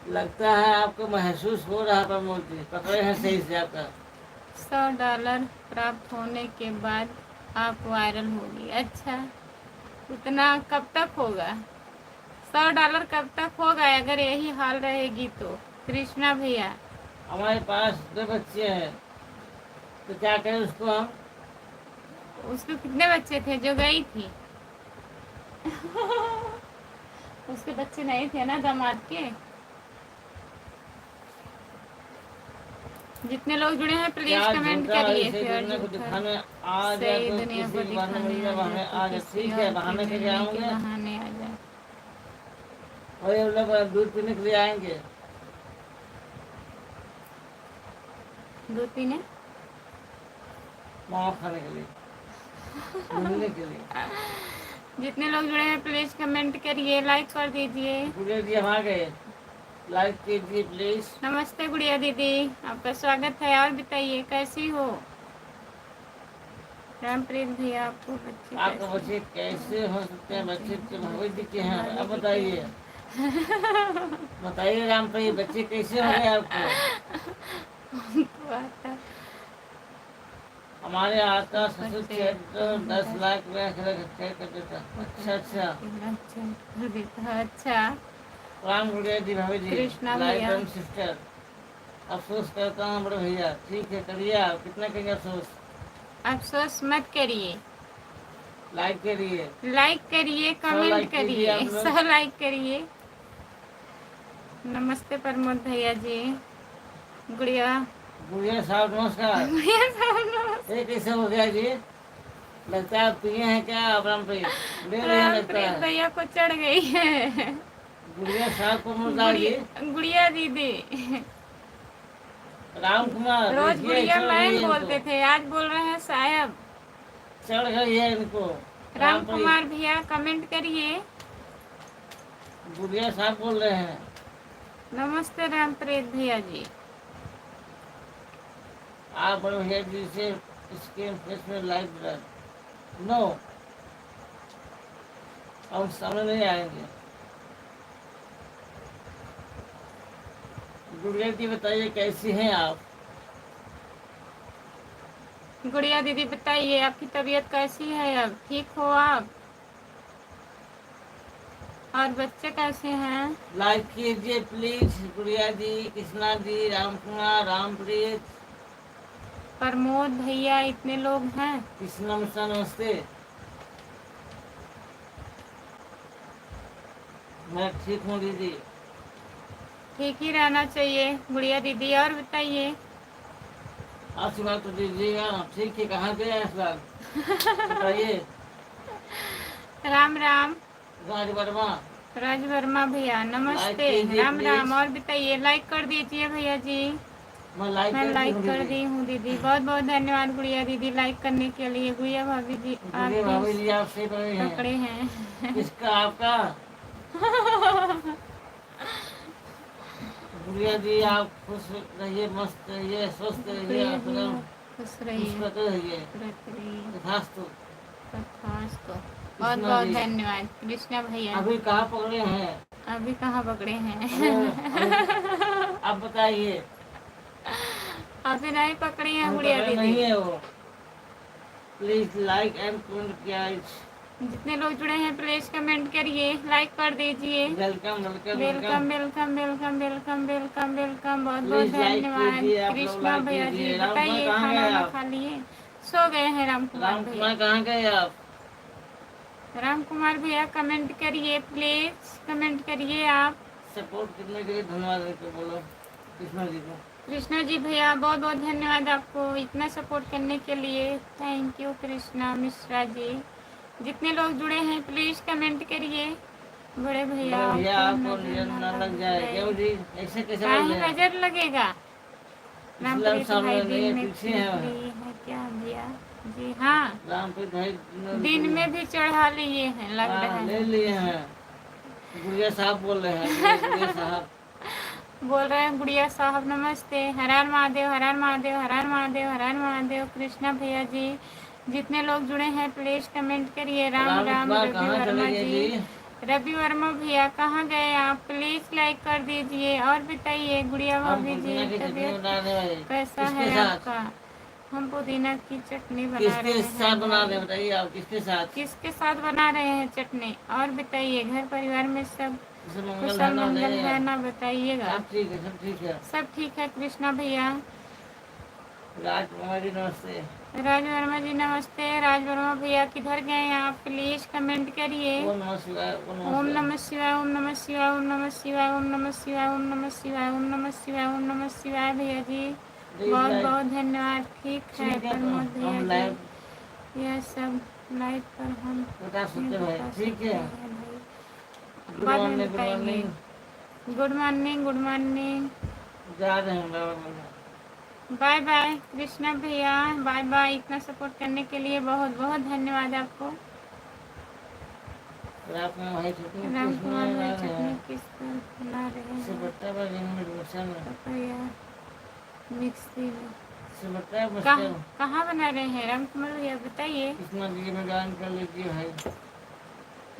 लगता है आपको महसूस हो रहा है प्रमोद जी, पकड़े हैं सही से आपका। $100 प्राप्त होने के बाद आप वायरल होगी। अच्छा, उतना कब तक होगा? $100 कब तक होगा अगर यही हाल रहेगी तो? कृष्णा भैया, हमारे पास 2 बच्चे हैं, तो क्या करें उसको हम? उसके कितने बच्चे थे जो गई थी? उसके बच्चे नहीं थे ना दामाद के? जितने लोग जुड़े हैं प्लीज क्या कमेंट झूठा करिए। इसे फिर दुनिया को झूठा दिखाने आ जाए सही तो दुनिया किसी को के बहाने मिल दिखाने जाए, आ बहाने जाए आ तो जाए, किसी ठीक और है, के बहाने के लिए मिलने के आएंगे। बहाने आ जाए। और ये लोग दूध पीने के लिए आएंगे। दूध पीने मावा खाने के लिए, मिलने के लिए। जितने लोग जुड़े हैं प्लीज कमेंट करिए, लाइक कर दीजिए। गुड़िया जी हम आ गए, लाइक कीजिए प्लीज। नमस्ते गुड़िया दीदी, आपका स्वागत है। और बताइए कैसी हो? रामप्रीत भैया, आपको बच्चे आपके कैसे बच्चे कैसे हो सकते हैं? बच्चे तो भगवत जी के हैं। अब हैं? बताइए, बताइए राम भाई, बच्चे कैसे हो गए आपको? तो आता हमारे आता ससुर थे तो 10 लाख रुपया कर देता। अच्छा अच्छा, अच्छा। राम गुड़िया जी भाभी जी, कृष्णा लाइक भैया, डन सिस्टर। अफसोस करता हूँ बड़े भैया, ठीक है करिए आप, कितना करेंगे अफसोस? अफसोस मत करिए, लाइक करिए, लाइक करिए, 100 कमेंट लाइक कीजिए करिए, आप लोग। 100 लाइक करिए। नमस्ते प्रमोद भैया जी। गुड़िया गुड़िया साहब नमस्कार। गुड़िया साहब, ये कैसे हो गया जी? लगता है आप पिए हैं क्या आप राम भाई? ले रहे हैं लगता रामप्रीत है। भैया को चढ़ गई है। गुड़िया साहब को मुर्दार जी, गुड़िया दीदी, राम कुमार रोज देखिए गुड़िया चढ़ गई मैम है इनको, बोलते थे, आज बोल रहे हैं साहब। चढ़ गई है इनको। राम राम भाई कुमार भैया कमेंट करिए। गुड़िया साहब बोल रहे हैं। नमस्ते रामप्रीत भैया जी। आप बड़े भैया जी से इसके फेस में लाइव नो, हम सामने नहीं आएंगे। गुड़िया जी बताइए कैसी हैं आप? गुड़िया दीदी बताइए आपकी तबीयत कैसी है? अब ठीक हो आप? और बच्चे कैसे हैं? लाइक कीजिए प्लीज गुड़िया जी, कृष्णा जी, राम कुमार, रामप्रीत, प्रमोद भैया, इतने लोग हैं। कृष्णा मिश्रा नमस्ते। मैं ठीक हूँ दीदी। ठीक ही रहना चाहिए गुड़िया दीदी। और बताइए। आशीर्वाद तो दीजिएगा, ठीक है, कहाँ गए इस बार बताइए। राम राम राज वर्मा, राज वर्मा भैया नमस्ते। कीजिए राम प्लीज। राम। और बताइए, लाइक कर दीजिए भैया जी। मैं लाइक मैं करती लाइक हूँ कर दीदी। दी हूँ दीदी, बहुत बहुत धन्यवाद गुड़िया दीदी लाइक करने के लिए। गुड़िया भाभी जी आप गुड़िया भाभी भी जी आप सही पकड़े हैं। पकड़े हैं। किसका? आपका? गुड़िया जी आप खुश रहिए, मस्त रहिए, स्वस्थ रहिए, गुड़िया अपना जी खुश रहिए, मुस्कुराते रहिए। खुश रहिए। तथास्तु। तथास्तु। बहुत कृष्णा बहुत जी धन्यवाद कृष्णा भैया। अभी कहाँ पकड़े हैं? अभी कहाँ पकड़े हैं? आप बताइए। अभी नहीं पकड़ी हैं अभी गुड़िया पकड़े दीदी। नहीं है वो। प्लीज लाइक एंड कमेंट किया। जितने लोग जुड़े हैं प्लीज कमेंट करिए, लाइक कर दीजिए। Welcome welcome welcome welcome. Welcome welcome welcome welcome welcome. बहुत बहुत प्लीज लाइक धन्यवाद कीजिए, आप लोग कृष्णा लाइक भैया जी। कीजिए। राम कुमार बताइए कहाँ खाना गए वाना आप? खा लिए? सो गए हैं राम कुमार राम भैया। कुमार कहाँ गए आप? राम कुमार भैया कमेंट करिए, प्लीज कमेंट करिए आप। सपोर्ट करने के लिए धन्यवाद इनको बोलो, कृष्णा जी को। कृष्णा जी भैया बहुत बहुत धन्यवाद आपको इतना सपोर्ट करने के लिए। Thank you Krishna Mishra ji. जितने लोग जुड़े हैं प्लीज कमेंट करिए। बड़े भैया बड़े भैया आपको नजर नजर ना न लग जाए क्यों जी? ऐसे कैसे बोल काहे रहे हैं? नजर लगेगा? इस्लाम रामप्रीत सामने भाई नहीं दिन है, में पीछे फ्री है। है क्या भैया? जी हाँ, रामप्रीत भाई दिन में भी चढ़ा लिए हैं लग रहा हाँ, ले है। लिए हैं। गुड़िया साहब बोल रहे हैं, गुड़िया साहब। बोल रहे हैं गुड़िया साहब नमस्ते। हर हर महादेव, हर हर महादेव, हर हर महादेव, हर हर महादेव। कृष्णा भैया जी जितने लोग जुड़े हैं प्लीज कमेंट करिए। राम राम राम इकबाल रवि कहाँ वर्मा चले गए जी। जी? रवि वर्मा भैया कहाँ गए आप? प्लीज लाइक कर दीजिए। और बताइए गुड़िया हम भाभी जी पुदीना की चटनी तबीयत बनाने वाले। कैसा किसके है साथ? आपका? हम पुदीना की चटनी बना किसके रहे साथ हैं बना रहे भाई। हैं बताइए आप, किसके साथ? किसके साथ बना रहे हैं चटनी? और बताइए घर परिवार में सब सब मंगल है कुशल ना? मंगल नहीं है ना? बताइएगा। सब ठीक है, सब ठीक है। सब ठीक है कृष्णा भैया। राज कुमार जी नमस्ते। राज वर्मा जी नमस्ते। राज वर्मा भैया किधर गए आप? प्लीज कमेंट करिए। ओम नमः शिवाय, ओम नमः ओम शिवाय। नमः शिवाय, ओम नमः शिवाय, ओम नमः शिवाय, ओम नमः शिवाय, ओम नमः शिवाय, ओम नमः शिवाय, ओम नमः शिवाय भैया जी। प्लीज बहुत लाइक। बहुत धन्यवाद। ठीक है ठीक है तो प्रमोद भैया हम जी। लाइव यह सब लाइव पर हम बता नहीं सकते भाई, बता ठीक सकते है। हैं भाई, गुड बाद में मॉर्निंग, गुड बताएंगे। Morning. Good morning, good morning. जा रहे हैं बाबा बोलना। बाय बाय कृष्णा भैया, बाय बाय। इतना सपोर्ट करने के लिए बहुत बहुत धन्यवाद आपको। रात में भाई चटनी राम कुमार किसमें भाई ला रहे चटनी हैं? किस पर बना रहे हैं? सिबट्टा पर मिक्सर में। पपैया मिक्सी में। सिबट्टा कहाँ मस्टर। कहाँ बना रहे हैं राम कुमार भैया बताइए। कितना दिए में ज्वाइन कर लीजिए भाई।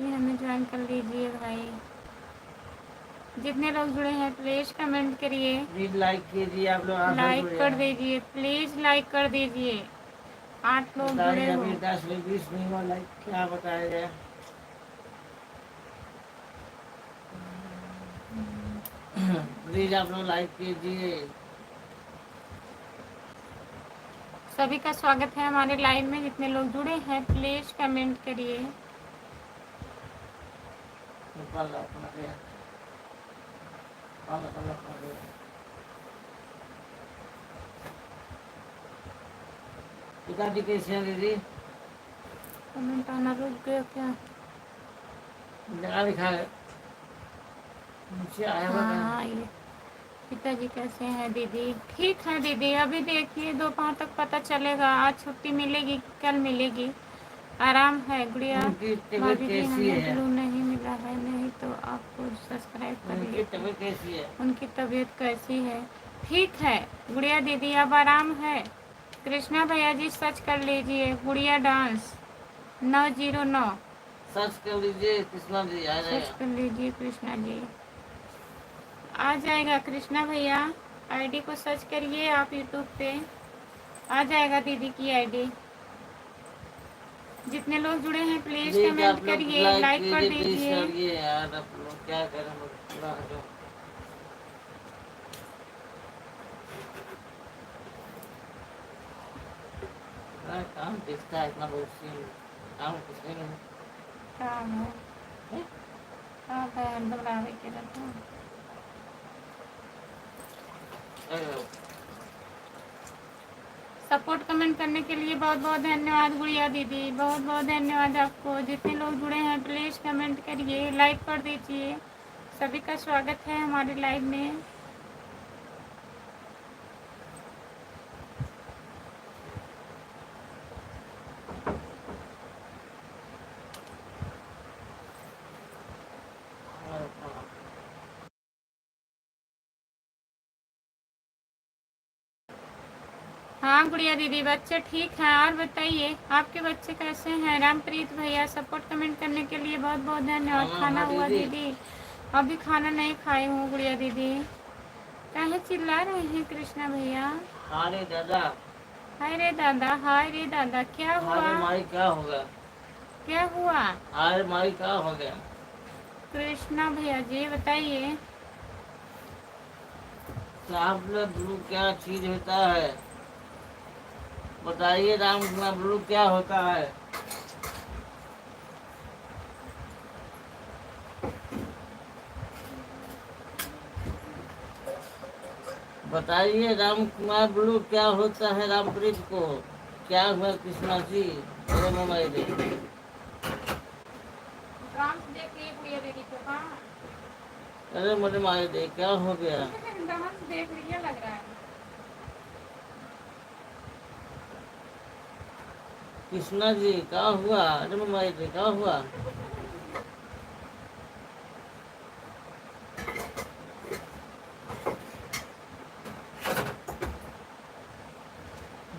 ये हमें ज्वाइन कर लीजिए भाई। जितने लोग जुड़े हैं प्लीज कमेंट करिए। प्लीज लाइक कीजिए, आप लोग आंसर लाइक जुड़े कर हैं। दीजिए, प्लीज लाइक कर दीजिए। 8 लोग जुड़े बताइए हो। अभी 10 से 20 नहीं हुआ लाइक, क्या बताया जाए? प्लीज आप लोग लाइक कीजिए। सभी का स्वागत है हमारे लाइव में। जितने लोग जुड़े हैं प्लीज कमेंट करिए। पिताजी कैसे हैं दीदी? कमेंट आना रुक गया क्या? जगह लिखा है नीचे आया हुआ है। हाँ ये पिताजी कैसे हैं दीदी? ठीक है दीदी। अभी देखिए दोपहर तक पता चलेगा। आज छुट्टी मिलेगी कल मिलेगी। आराम है गुड़िया उनकी तबीयत भाभी जी। कैसी हमें है? ब्लू नहीं मिला है, नहीं तो आपको सब्सक्राइब कर उनकी लेते। तबीयत कैसी है? उनकी तबीयत कैसी है? ठीक है गुड़िया दीदी, अब आराम है। कृष्णा भैया जी सर्च कर लीजिए गुड़िया डांस 909। सर्च कर लीजिए कृष्णा जी, आ सर्च जाएगा। कर लीजिए कृष्णा जी, आ जाएगा। कृष्णा भैया आईडी को सर्च करिए आप यूट्यूब पे, आ जाएगा दीदी की आईडी। जितने लोग जुड़े हैं प्लीज प्लीज कमेंट आप लोग करिए, लाइक लाइक कर कीजिए, प्लीज दीजिए। करिए यार। आप लोग क्या करें, पूरा हटो। काम दिखता है इतना बहुत सी, काम कुछ नहीं है। काम है, हैं? काम है दोबारा के रखो। अरे, सपोर्ट कमेंट करने के लिए बहुत बहुत धन्यवाद गुड़िया दीदी, बहुत बहुत धन्यवाद आपको। जितने लोग जुड़े हैं प्लीज कमेंट करिए, लाइक कर दीजिए। सभी का स्वागत है हमारे लाइव में। हाँ गुड़िया दीदी बच्चे ठीक हैं। और बताइए आपके बच्चे कैसे हैं? रामप्रीत भैया सपोर्ट कमेंट करने के लिए बहुत बहुत धन्यवाद। खाना हुआ दीदी? अभी खाना नहीं खाई हूँ गुड़िया दीदी। काहे चिल्ला रहे हैं कृष्णा भैया? अरे दादा, हाय रे दादा, हाय रे दादा, क्या हुआ? अरे माई क्या हो गया? क्या हुआ अरे माई क्या हो गया? कृष्णा भैया जी बताइए। आप लोग ब्लू क्या चीज होता है बताइए? राम कुमार ब्लू क्या होता है? बताइए राम कुमार ब्लू क्या होता है? रामप्रीत को क्या हुआ कृष्णा जी? अरे मोबाइल देख लिए गुड़िया दीदी को। हाँ अरे मेरे मारे दे, क्या हो गया? डांस देख लिया लग रहा है। कृष्णा जी क्या हुआ? अरे मोबाइल दे, क्या हुआ?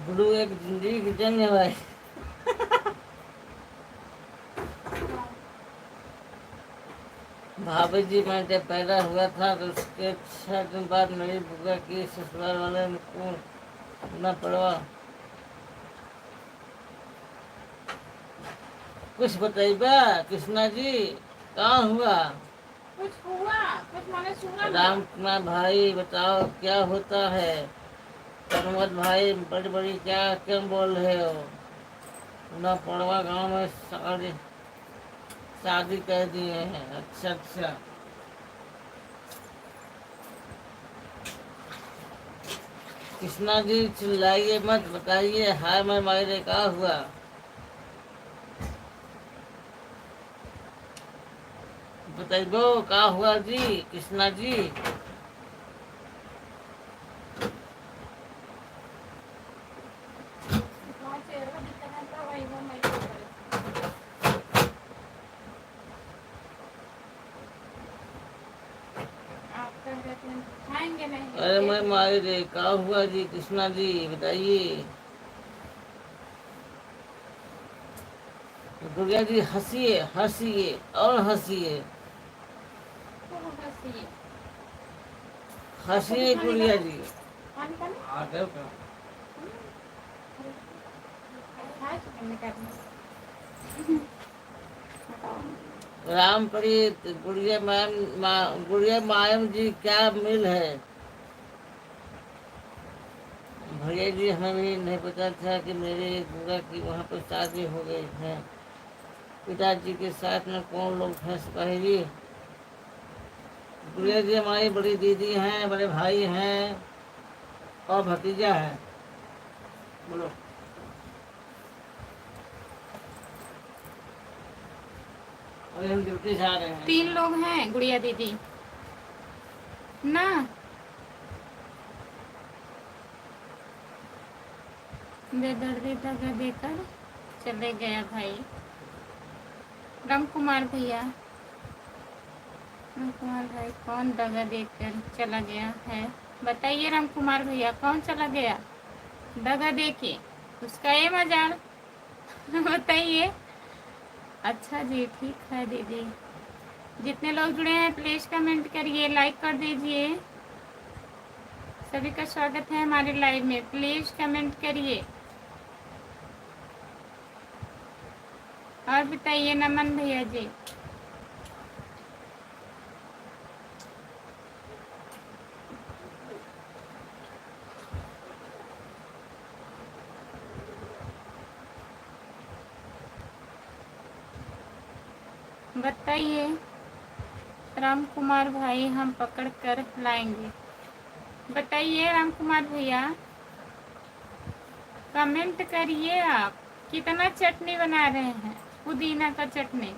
ब्लू एक जिंदगी की जंग है भाई। भाभी जी, मैं जब पैदा हुआ था तो उसके 6 दिन बाद मेरी बुआ की ससुराल वाले को न पड़वा। कुछ बताइबा कृष्णा जी, कहाँ हुआ? कुछ हुआ, कुछ मैंने सुना ना। राम कुमार भाई बताओ क्या होता है? प्रमोद भाई बड़ी बड़ी क्या क्यों बोल रहे हो? न पड़वा गांव में शादी कर दिए हैं। अच्छा अच्छा। कृष्णा जी चिल्लाइए मत, बताइए हाय मैं मायरे का हुआ। बताइबो का हुआ जी कृष्णा जी। तुम्हारा चेहरा दिख रहा था, वही वो मैं कर रही थी। आप कह रहे थे खाएंगे नहीं, अरे दे मैं दो। मायरे का हुआ जी कृष्णा जी, बताइए। गुड़िया जी हंसिए हंसिए और हंसिए। खूब हंसी। आपको भी हंसिए खाने का गुड़िया ना, जी। खाने का ना। आ जाओ का। खाए चिकन में करना। बताओ। रामप्रीत गुड़िया मैम गुड़िया मायम जी क्या मिल है? भैया जी हमें भी नहीं पता था कि मेरे बुआ की वहाँ पर शादी हो गई है। पिताजी के साथ में कौन लोग हैं सिपाही जी? गुड़िया जी हमारी बड़ी दीदी हैं, बड़े भाई हैं और भतीजा है। बोलो। अभी हम ड्यूटी से आ रहे हैं। 3 लोग हैं गुड़िया दीदी ना। बेदर्दी दगा देकर चले गया भाई। राम कुमार भैया, राम कुमार भाई कौन दगा देकर चला गया है? बताइए राम कुमार भैया, कौन चला गया दगा दे के? उसका ये मजाल। बताइए। अच्छा जी, ठीक है दीदी। जितने लोग जुड़े हैं प्लीज कमेंट करिए, लाइक कर दीजिए। सभी का स्वागत है हमारे लाइव में, प्लीज कमेंट करिए। और बताइए नमन भैया जी। बताइए राम कुमार भाई, हम पकड़ कर लाएंगे। बताइए राम कुमार भैया, कमेंट करिए। आप कितना चटनी बना रहे हैं, पुदीना का चटनी?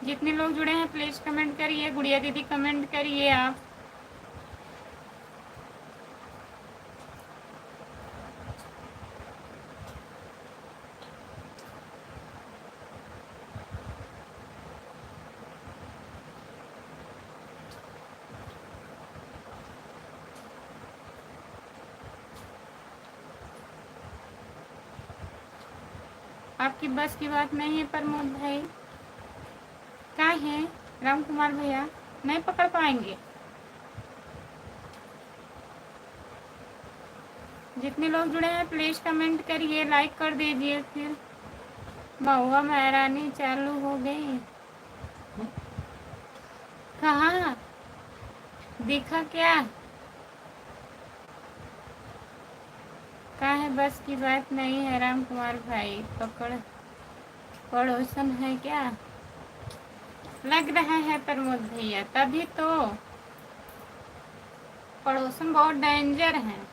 जितने लोग जुड़े हैं प्लीज कमेंट करिए। गुड़िया दीदी कमेंट करिए आप। आपकी बस की बात नहीं है प्रमोद भाई। क्या है राम कुमार भैया, नहीं पकड़ पाएंगे? जितने लोग जुड़े हैं प्लीज कमेंट करिए, लाइक कर दीजिए। फिर महुआ महारानी चालू हो गई। कहाँ दिखा क्या? का है बस की बात नहीं है राम कुमार भाई, पकड़ पड़ोसन है क्या? लग रहा है प्रमोद भैया, तभी तो पड़ोसन बहुत डेंजर हैं।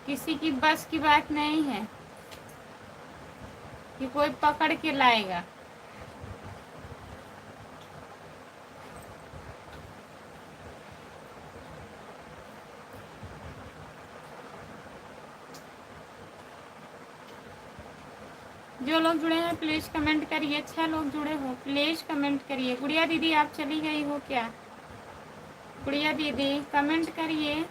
किसी की बस की बात नहीं है कि कोई पकड़ के लाएगा। जो लोग जुड़े हैं प्लीज़ कमेंट करिए। 6 लोग जुड़े हो, प्लीज़ कमेंट करिए। गुड़िया दीदी आप चली गई हो क्या? गुड़िया दीदी कमेंट करिए।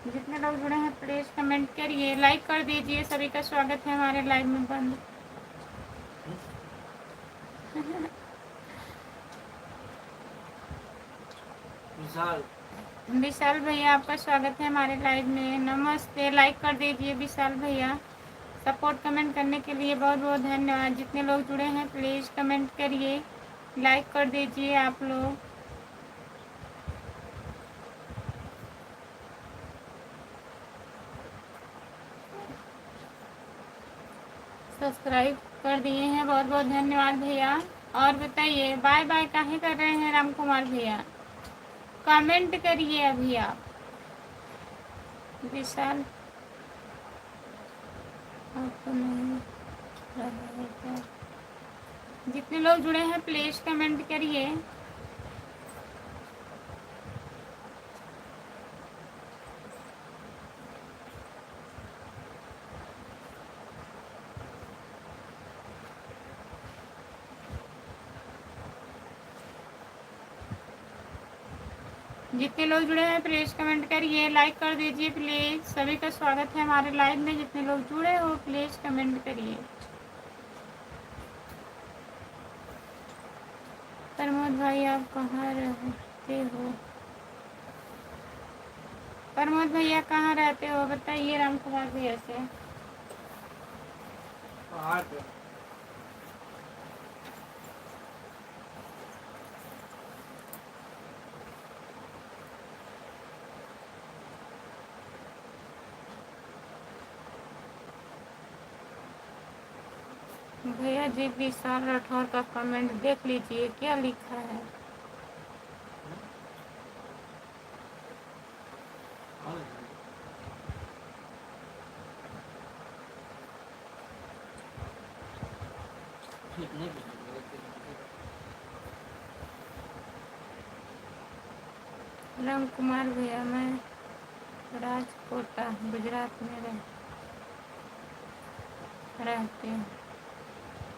जितने लोग जुड़े हैं प्लीज़ कमेंट करिए, लाइक कर दीजिए। सभी का स्वागत है हमारे लाइव में। बंद विशाल विशाल भैया आपका स्वागत है हमारे लाइव में। नमस्ते, लाइक कर दीजिए विशाल भैया। सपोर्ट कमेंट करने के लिए बहुत बहुत धन्यवाद। जितने लोग जुड़े हैं प्लीज़ कमेंट करिए, लाइक कर दीजिए आप लोग। सब्सक्राइब कर दिए हैं, बहुत बहुत धन्यवाद भैया। और बताइए बाय बाय काहे कर रहे हैं राम कुमार भैया? कमेंट करिए अभी आप। विशाल आपको नहीं रहा है क्या? जितने लोग जुड़े हैं प्लीज़ कमेंट करिए। जितने लोग जुड़े हैं प्लीज़ कमेंट करिए, लाइक कर दीजिए प्लीज़। सभी का स्वागत है हमारे लाइव में। जितने लोग जुड़े हो प्लीज़ कमेंट करिए। प्रमोद भाई आप कहाँ रहते हो? प्रमोद भैया कहाँ रहते हो बताइए राम कुमार भैया से। पहाड़ पे। भैया जी विशाल राठौर का कमेंट देख लीजिए, क्या लिखा है। ठीक नहीं राम कुमार भैया मैं राजकोटा गुजरात में रहते हैं।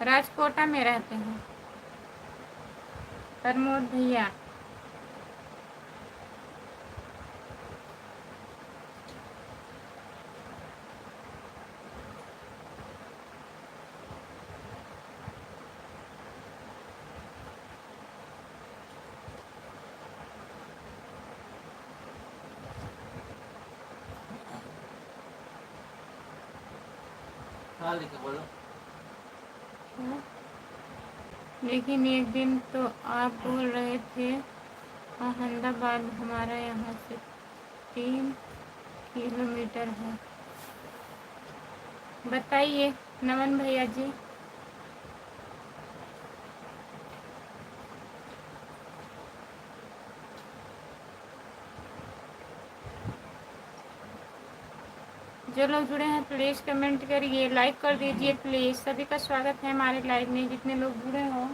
राजकोटा में रहते हैं प्रमोद भैया। हाँ लिखे बोलो। लेकिन एक दिन तो आप बोल रहे थे अहमदाबाद हमारा यहाँ से 3 किलोमीटर है। बताइए नमन भैया जी। जो लोग जुड़े हैं प्लीज़ कमेंट करिए, लाइक कर दीजिए प्लीज़। सभी का स्वागत है हमारे लाइव में। जितने लोग जुड़े हों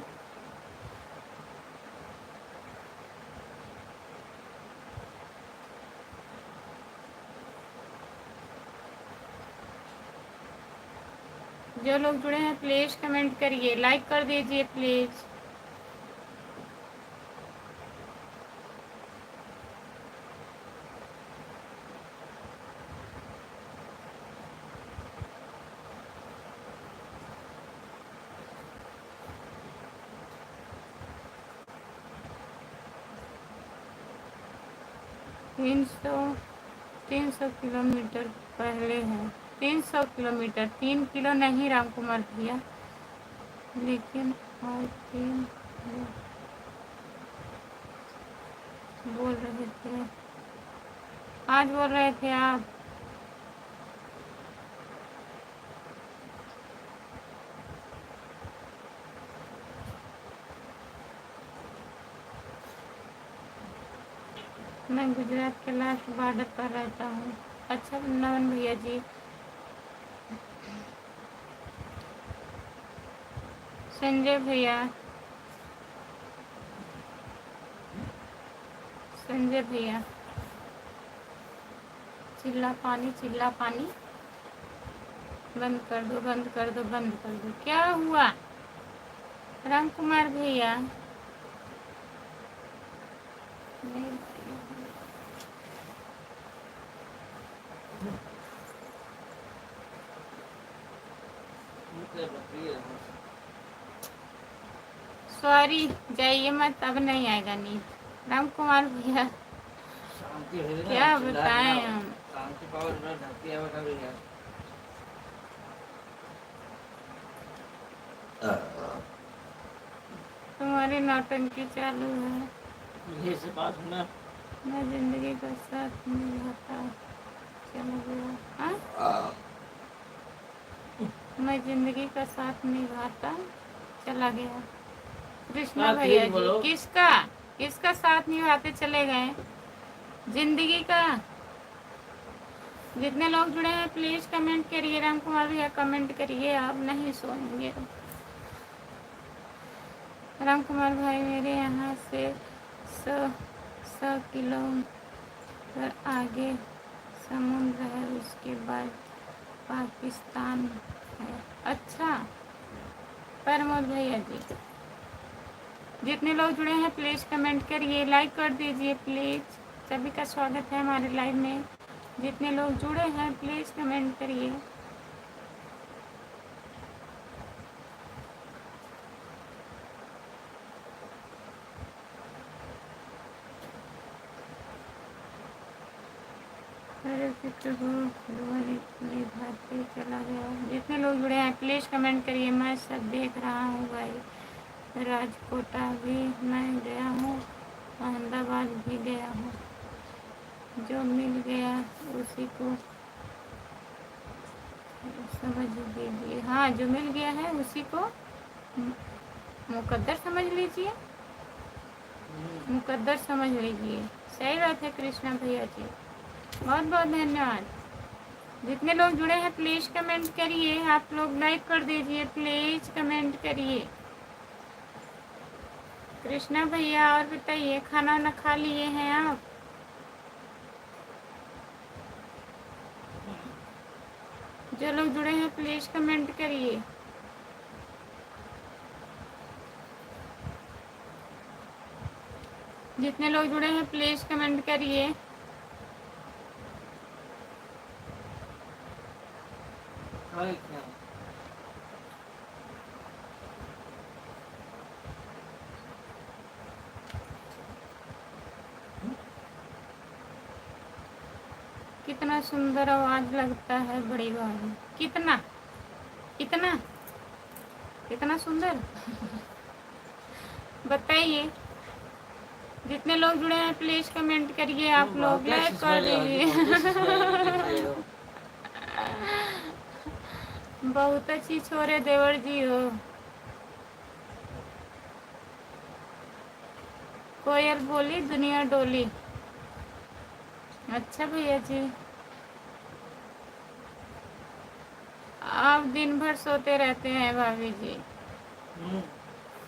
जो लोग जुड़े हैं प्लीज़ कमेंट करिए, लाइक कर दीजिए प्लीज़। तीन सौ किलोमीटर पहले है। 300 किलोमीटर, 3 किलो नहीं राम कुमार भैया। लेकिन आज 3 बोल रहे थे, आज बोल रहे थे आप। मैं गुजरात के लास्ट बॉर्डर पर रहता हूँ। अच्छा नमन भैया जी। संजय भैया, संजय भैया, चिल्ला पानी बंद कर दो, बंद कर दो, बंद कर दो। क्या हुआ राम कुमार भैया? नहीं, सॉरी, जाइए मत, अब नहीं आएगा नींद। राम कुमार भैया शांति हो जाए ना, क्या चिल्लाए बताएं ना, हम। शांति पावर में धरती है बता भैया। तुम्हारी नौटंकी चालू है। ये से बात सुना। मैं जिंदगी का साथ निभाता चला गया। हाँ? मैं जिंदगी का साथ निभाता चला गया। कृष्णा हाँ, भैया तेज जी, बोलो। किसका किसका साथ निभाते चले गए? जिंदगी का। जितने लोग जुड़े हैं प्लीज कमेंट करिए। राम कुमार भैया कमेंट करिए, आप नहीं सोएंगे। राम कुमार भाई मेरे यहाँ से 100 किलोमीटर आगे समुद्र है, उसके बाद पाकिस्तान है। अच्छा प्रमोद भैया जी, जितने लोग जुड़े हैं प्लीज़ कमेंट करिए, लाइक कर दीजिए प्लीज़। सभी का स्वागत है हमारे लाइव में। जितने लोग जुड़े हैं प्लीज़ कमेंट करिए। अरे प्रभु निभाते चला गया। जितने लोग जुड़े हैं प्लीज़ कमेंट करिए। मैं सब देख रहा हूँ भाई। राजकोटा भी मैं गया हूँ, अहमदाबाद भी गया हूँ। जो मिल गया उसी को समझ लीजिए। हाँ, जो मिल गया है उसी को मुकद्दर समझ लीजिए, मुकद्दर समझ लीजिए। सही बात है कृष्णा भैया जी, बहुत बहुत धन्यवाद। जितने लोग जुड़े हैं प्लीज़ कमेंट करिए। आप लोग लाइक कर दीजिए, प्लीज़ कमेंट करिए। कृष्णा भैया और बताइए, खाना वाना खा लिए हैं आप? जो लोग जुड़े हैं प्लीज़ कमेंट करिए। जितने लोग जुड़े हैं प्लीज़ कमेंट करिए। कितना सुंदर आवाज़ लगता है बड़ी भाभी। कितना कितना कितना सुंदर बताइए। जितने लोग जुड़े हैं प्लीज़ कमेंट करिए। आप लोग लाइक कर दीजिए। बहुत अच्छी छोरे देवर जी हो। कोयल बोली दुनिया डोली। अच्छा भैया जी, आप दिन भर सोते रहते हैं भाभी जी।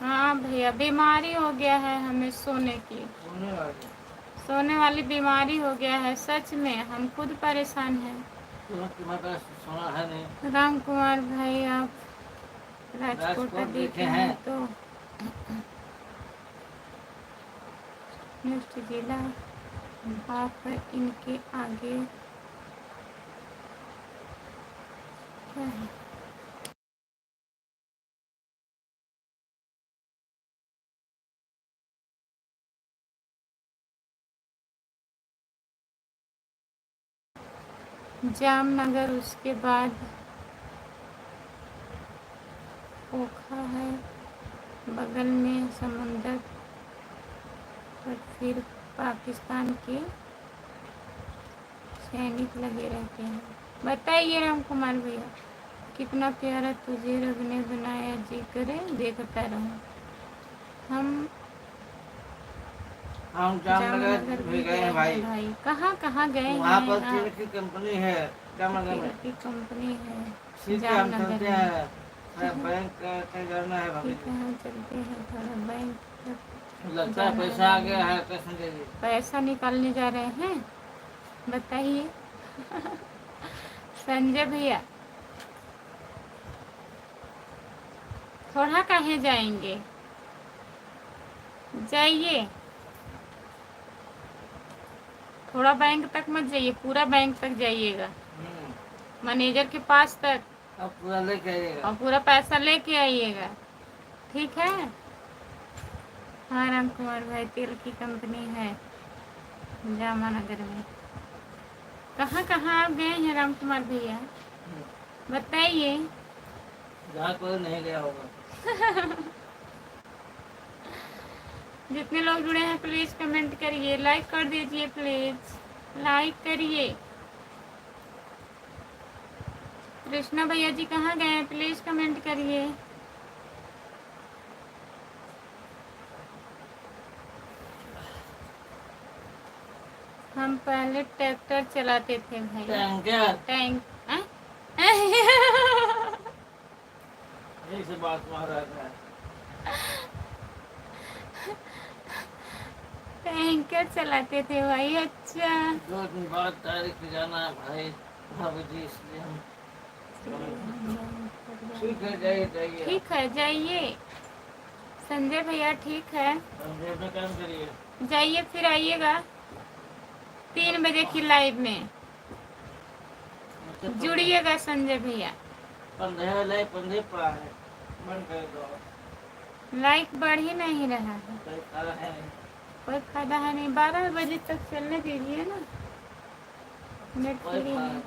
हाँ भैया, बीमारी हो गया है हमें सोने की, सोने वाली बीमारी हो गया है। सच में हम खुद परेशान हैं। सोना है नहीं। राम कुमार भाई, आप राजकोट देखे हैं तो नेक्स्ट जिला आप इनके आगे क्या है? जामनगर, उसके बाद ओखा है, बगल में समुंदर पर फिर पाकिस्तान के सैनिक लगे रहते हैं। बताइए राम कुमार भैया, कितना प्यारा तुझे रब ने बनाया, जी करे देखता रहूं। हम हम जामनगर जामनगर भी गए हैं भाई। कहाँ कहाँ गए वहाँ हैं पर आप? तेल की कंपनी है जामनगर तेल में। की कंपनी है ठीक है, हम जामनगर चलते में। हैं, थोड़ा बैंक कहीं जाना है भाभी ठीक है, हम चलते हैं थोड़ा बैंक तक जी। लगता है जाना पैसा आ है। गया है, कैसे दीजिए। पैसा निकालने जा रहे हैं, बताइए। संजय भैया, थोड़ा कहीं जाएंगे, जाइए। थोड़ा बैंक तक मत जाइए, पूरा बैंक तक जाइएगा, मैनेजर के पास तक, अब पूरा लेके आइएगा। और पूरा पैसा लेके आइएगा, ठीक है। हाँ राम कुमार भाई, तेल की कंपनी है जामानगर में। कहाँ कहाँ आप गए हैं राम कुमार भैया, बताइए। जहाँ कोई नहीं गया होगा। जितने लोग जुड़े हैं प्लीज कमेंट करिए, लाइक कर दीजिए, प्लीज लाइक करिए। कृष्णा भैया जी कहाँ गए हैं, प्लीज कमेंट करिए। हम पहले ट्रैक्टर चलाते थे भाई। टैंकर टैंक यही से बात मार रहा था। टैंकर चलाते थे भाई, अच्छा। 2 दिन बाद तारीख पे जाना है भाई भाभी जी, इसलिए हम ठीक है, जाइए जाइए। ठीक है, जाइए संजय भैया, ठीक है संजय में काम करिए, जाइए, फिर आइएगा 3 बजे की लाइव में जुड़िएगा संजय भैया। 15 लाइक 15 पड़ा है, बंद कर दो। लाइक बढ़ ही नहीं रहा है, कोई फायदा है नहीं। कोई फायदा है नहीं, 12 बजे तक चलने दीजिए ना, नेट कोई फ्री फायदा है। नहीं।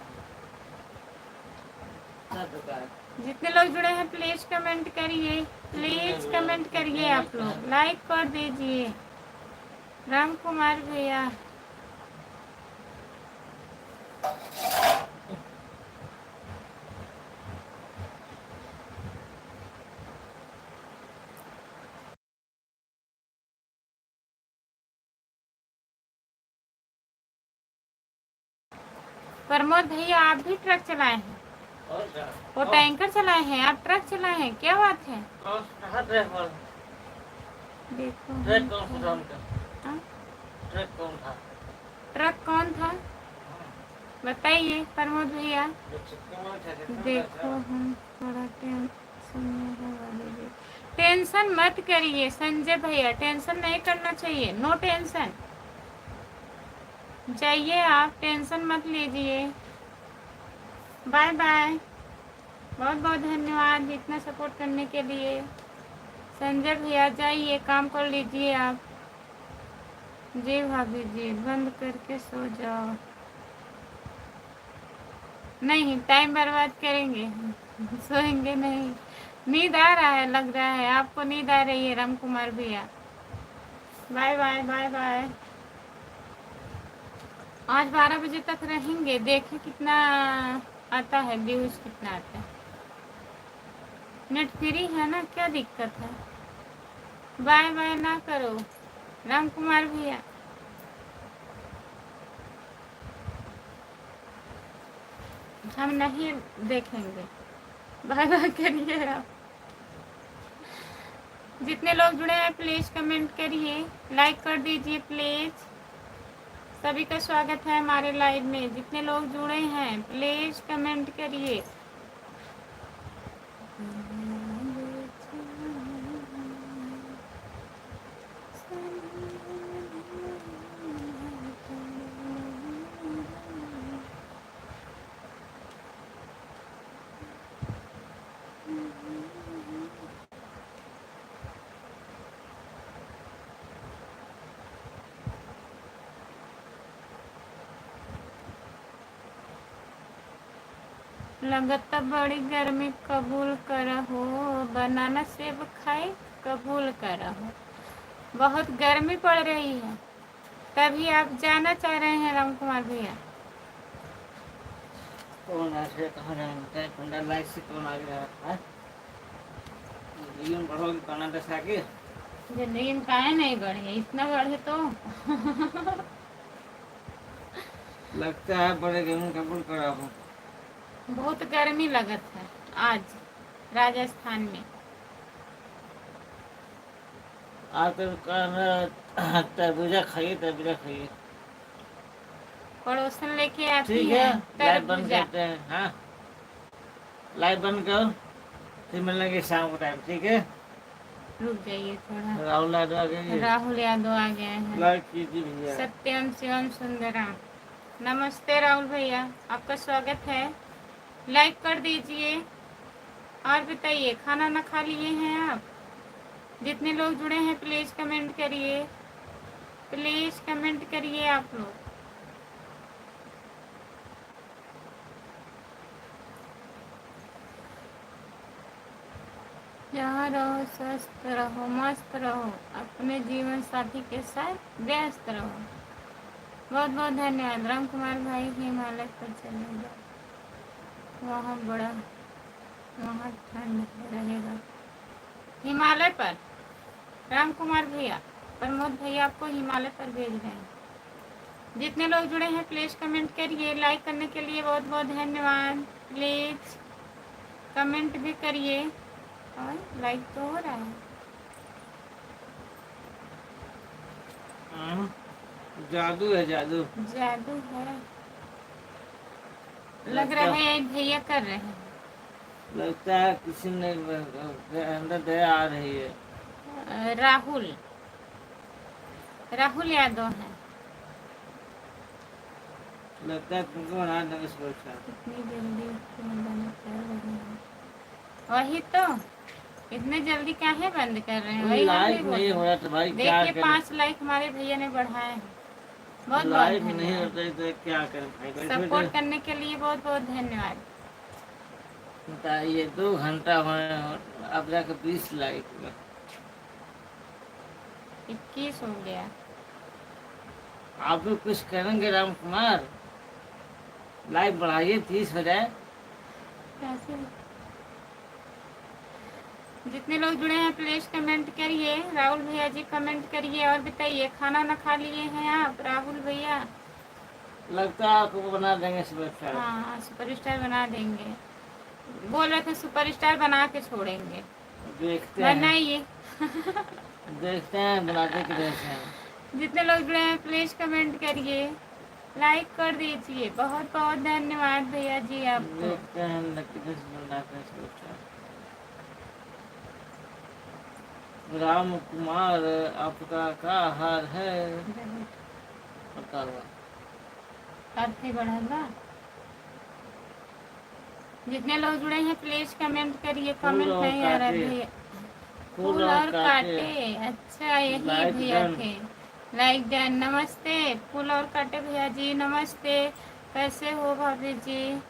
सब बेकार है। जितने लोग जुड़े हैं प्लीज कमेंट करिए, प्लीज कमेंट करिए, आप लोग लाइक कर दीजिए। राम कुमार भैया, प्रमोद भैया आप भी ट्रक चलाए हैं, और क्या? वो टैंकर चलाए हैं, आप ट्रक चलाए हैं, क्या बात है। और कहाँ ड्राइवर? देखो ट्रक कौन सा था उनका? हाँ? ट्रक कौन था? ट्रक कौन था बताइए प्रमोद भैया। जो चिक्के में थे, कितना देखो पैसा? हम थोड़ा टेंशन में है वाले जी। टेंशन मत करिए संजय भैया, टेंशन नहीं करना चाहिए, नो टेंशन। जाइए आप, टेंशन मत लीजिए। बाय बाय, बहुत बहुत धन्यवाद इतना सपोर्ट करने के लिए। संजय भैया जाइए, काम कर लीजिए आप। जी भाभी जी, बंद करके सो जाओ। नहीं, टाइम बर्बाद करेंगे, सोएंगे नहीं। नींद आ रहा है, लग रहा है आपको नींद आ रही है राम कुमार भैया। Bye bye bye bye. आज 12 बजे तक रहेंगे, देखें कितना आता है, व्यूज कितना आता है। नेट फ्री है ना, क्या दिक्कत है। बाय बाय ना करो राम कुमार भैया। हम नहीं देखेंगे, बाय बाय करिए आप। जितने लोग जुड़े हैं प्लीज कमेंट करिए, लाइक कर दीजिए प्लीज। सभी का स्वागत है हमारे लाइव में। जितने लोग जुड़े हैं प्लीज कमेंट करिए। लगत बड़ी गर्मी, कबूल करहो, बनाना सेब खाए कबूल करहो। बहुत गर्मी पड़ रही है, तभी आप जाना चाह रहे हैं राम कुमार भैया। कौन ऐसे कहाँ जाएंगे? पंडा लाइट से कौन आ गया है? यूं बढ़ोगी कौन दशा के? जिंदगी में काहे नहीं बढ़े, इतना बढ़े तो। लगता है बड़े गेहूं कबूल करा हूँ। बहुत गर्मी लगत है आज राजस्थान में। आप तरबूजा खाइए, तरबूजा खाइए। पड़ोसन लेके आती ठीक है है, लाइव बंद तरबूजा। करते हैं। हाँ, लाइव बंद करो, फिर मिलेंगे शाम को टाइम। ठीक है, रुक जाइए थोड़ा। राहुल यादव आ गए। राहुल यादव आ गए हैं। लाइक कीजिए भैया। सत्यम शिवम सुंदरम। नमस्ते राहुल भैया, आपका स्वागत है। लाइक कर दीजिए। और बताइए, खाना ना खा लिए हैं आप? जितने लोग जुड़े हैं प्लीज़ कमेंट करिए, प्लीज़ कमेंट करिए आप लोग। जहाँ रहो स्वस्थ रहो, मस्त रहो, अपने जीवन साथी के साथ व्यस्त रहो। बहुत बहुत धन्यवाद। राम कुमार भाई, हिमालय पर चले जाओ, वहाँ ठंड रहेगा। हिमालय पर राम कुमार भैया, प्रमोद भैया आपको हिमालय पर भेज रहे हैं। जितने लोग जुड़े हैं प्लीज़ कमेंट करिए। लाइक करने के लिए बहुत बहुत धन्यवाद। प्लीज़ कमेंट भी करिए। और लाइक तो हो रहा है। जादू है, जादू। जादू है, लग रहा है भैया कर रहे हैं। लगता है किसी ने अंदर दया आ रही है। राहुल यादव है। लगता है तुमको बना देंगे सुरक्षा। इतनी जल्दी क्यों बंद कर रहे हैं? वही तो, इतने जल्दी काहे बंद कर रहे हैं? वही लाइक नहीं हो रहा तो भाई क्या देखिए, करें। 5 लाइक हमारे भैया ने बढ़ाए हैं। बहुत बहुत लाइक नहीं धन्यवाद। होता तो क्या करें भाई। सपोर्ट करने के लिए बहुत बहुत धन्यवाद। बताइए 2 घंटा हुए अब जाकर 20 लाइक हुआ। 21 हो गया। आप भी कुछ करेंगे राम कुमार? लाइक बढ़ाइए, 30 हो जाए। कैसे? जितने लोग जुड़े हैं प्लीज कमेंट करिए। राहुल भैया जी कमेंट करिए और बताइए, खाना ना खा लिए हैं आप राहुल भैया? लगता है आपको बना देंगे सुपरस्टार। हाँ, सुपरस्टार बना देंगे। बोल रहे थे सुपरस्टार बना के छोड़ेंगे। देखते हैं, बनाइए। देखते हैं बनाते कि कैसे हैं। जितने लोग जुड़े हैं प्लीज कमेंट करिए, लाइक कर दीजिए। बहुत बहुत धन्यवाद भैया जी आपको। देखते हैं बनाते हैं सुपरस्टार। राम कुमार आपका क्या हाल है? पता हुआ काफी बढ़ेगा। जितने लोग जुड़े हैं प्लीज कमेंट करिए। कमेंट नहीं आ रहा भैया। फूल और काटे, अच्छा यही लाइक भैया डन। थे। Like done. नमस्ते फूल और काटे भैया जी, नमस्ते। कैसे हो भाभी जी?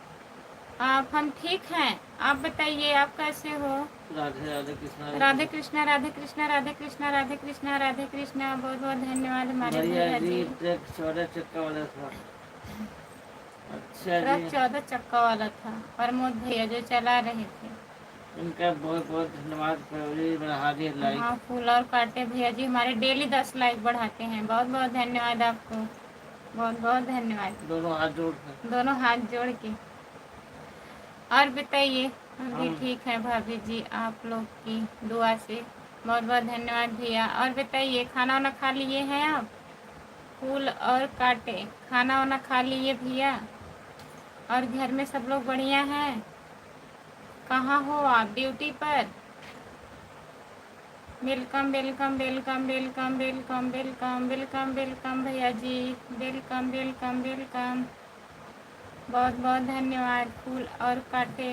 आप हम ठीक हैं, आप बताइए आप कैसे हो? राधे राधे कृष्णा। राधे कृष्णा राधे कृष्णा राधे कृष्णा राधे कृष्णा राधे कृष्णा। बहुत बहुत धन्यवाद हमारे भैया जी। ट्रक 14 चक्का वाला था। अच्छा ट्रक जी, 14 चक्का वाला था। प्रमोद भैया जो चला रहे थे। उनका बहुत बहुत धन्यवाद। बढ़ा दिए लाइक। हाँ, फूल और काटे भैया जी हमारे डेली 10 लाइक बढ़ाते हैं। बहुत बहुत धन्यवाद आपको, बहुत बहुत धन्यवाद। दोनों हाथ जोड़ कर। दोनों हाथ जोड़ के। और बताइए, हम भी हम ठीक हैं भाभी जी, आप लोग की दुआ से। बहुत बहुत धन्यवाद भैया। और बताइए, खाना वाना खा लिए हैं आप? फूल और काटे, खाना वाना खा लिए भैया? और घर में सब लोग बढ़िया हैं? कहाँ हो आप? ड्यूटी पर? Welcome welcome welcome welcome welcome welcome welcome welcome भैया जी, वेलकम वेलकम वेलकम। बहुत बहुत धन्यवाद। फूल और काटे,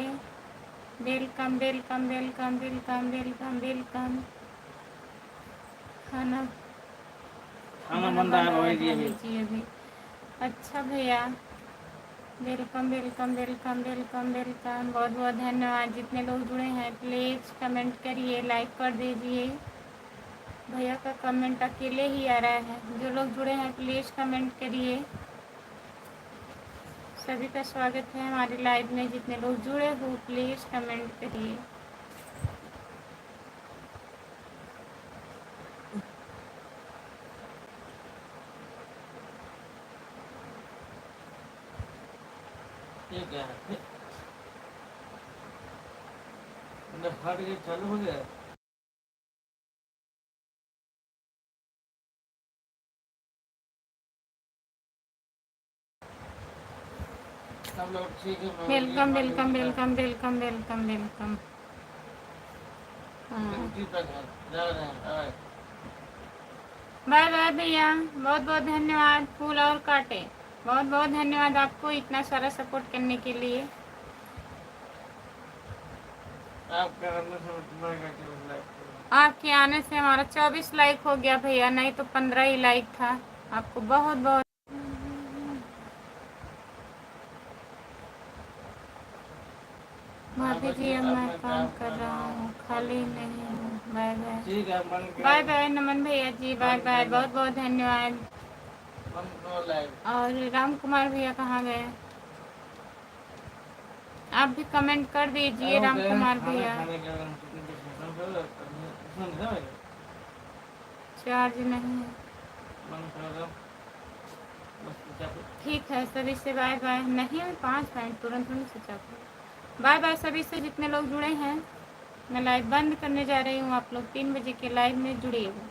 welcome welcome welcome welcome welcome welcome. खाना खाना बन रहा है भाई जी अभी। जी अभी। अच्छा भैया, welcome welcome welcome welcome welcome. बहुत बहुत धन्यवाद। जितने लोग जुड़े हैं प्लीज़ कमेंट करिए, लाइक कर दीजिए। भैया का कमेंट अकेले ही आ रहा है। जो लोग जुड़े हैं प्लीज़ कमेंट करिए। सभी का स्वागत है हमारी लाइव में। जितने लोग जुड़े हो प्लीज़ कमेंट करिए। ठीक है फट गया, चालू हो गया। सब लोग ठीक है। Welcome welcome welcome welcome welcome welcome. Duty पर है, जा रहे हैं। बाय बाय भैया, बहुत बहुत धन्यवाद। फूल और काटे, बहुत बहुत धन्यवाद आपको इतना सारा सपोर्ट करने के लिए। आपके आने से तुम्हारा क्या लाइक आपके आने से हमारा 24 लाइक हो गया भैया, नहीं तो 15 ही लाइक था। आपको बहुत बहुत भाभी जी, अब मैं काम कर रहा हूँ, खाली नहीं हूँ। Bye bye. ठीक है, मन बाय बाय नमन भैया जी, बाय बाय, बहुत बहुत धन्यवाद। मन को लाइक। और राम कुमार भैया कहाँ गए? आप भी कमेंट कर दीजिए राम कुमार भैया। चार्ज नहीं है। ठीक है, सभी से बाय बाय। नहीं 5 मिनट तुरंत स्विच ऑफ। बाय बाय सभी से जितने लोग जुड़े हैं। मैं लाइव बंद करने जा रही हूँ, आप लोग 3 बजे के लाइव में जुड़िएगा।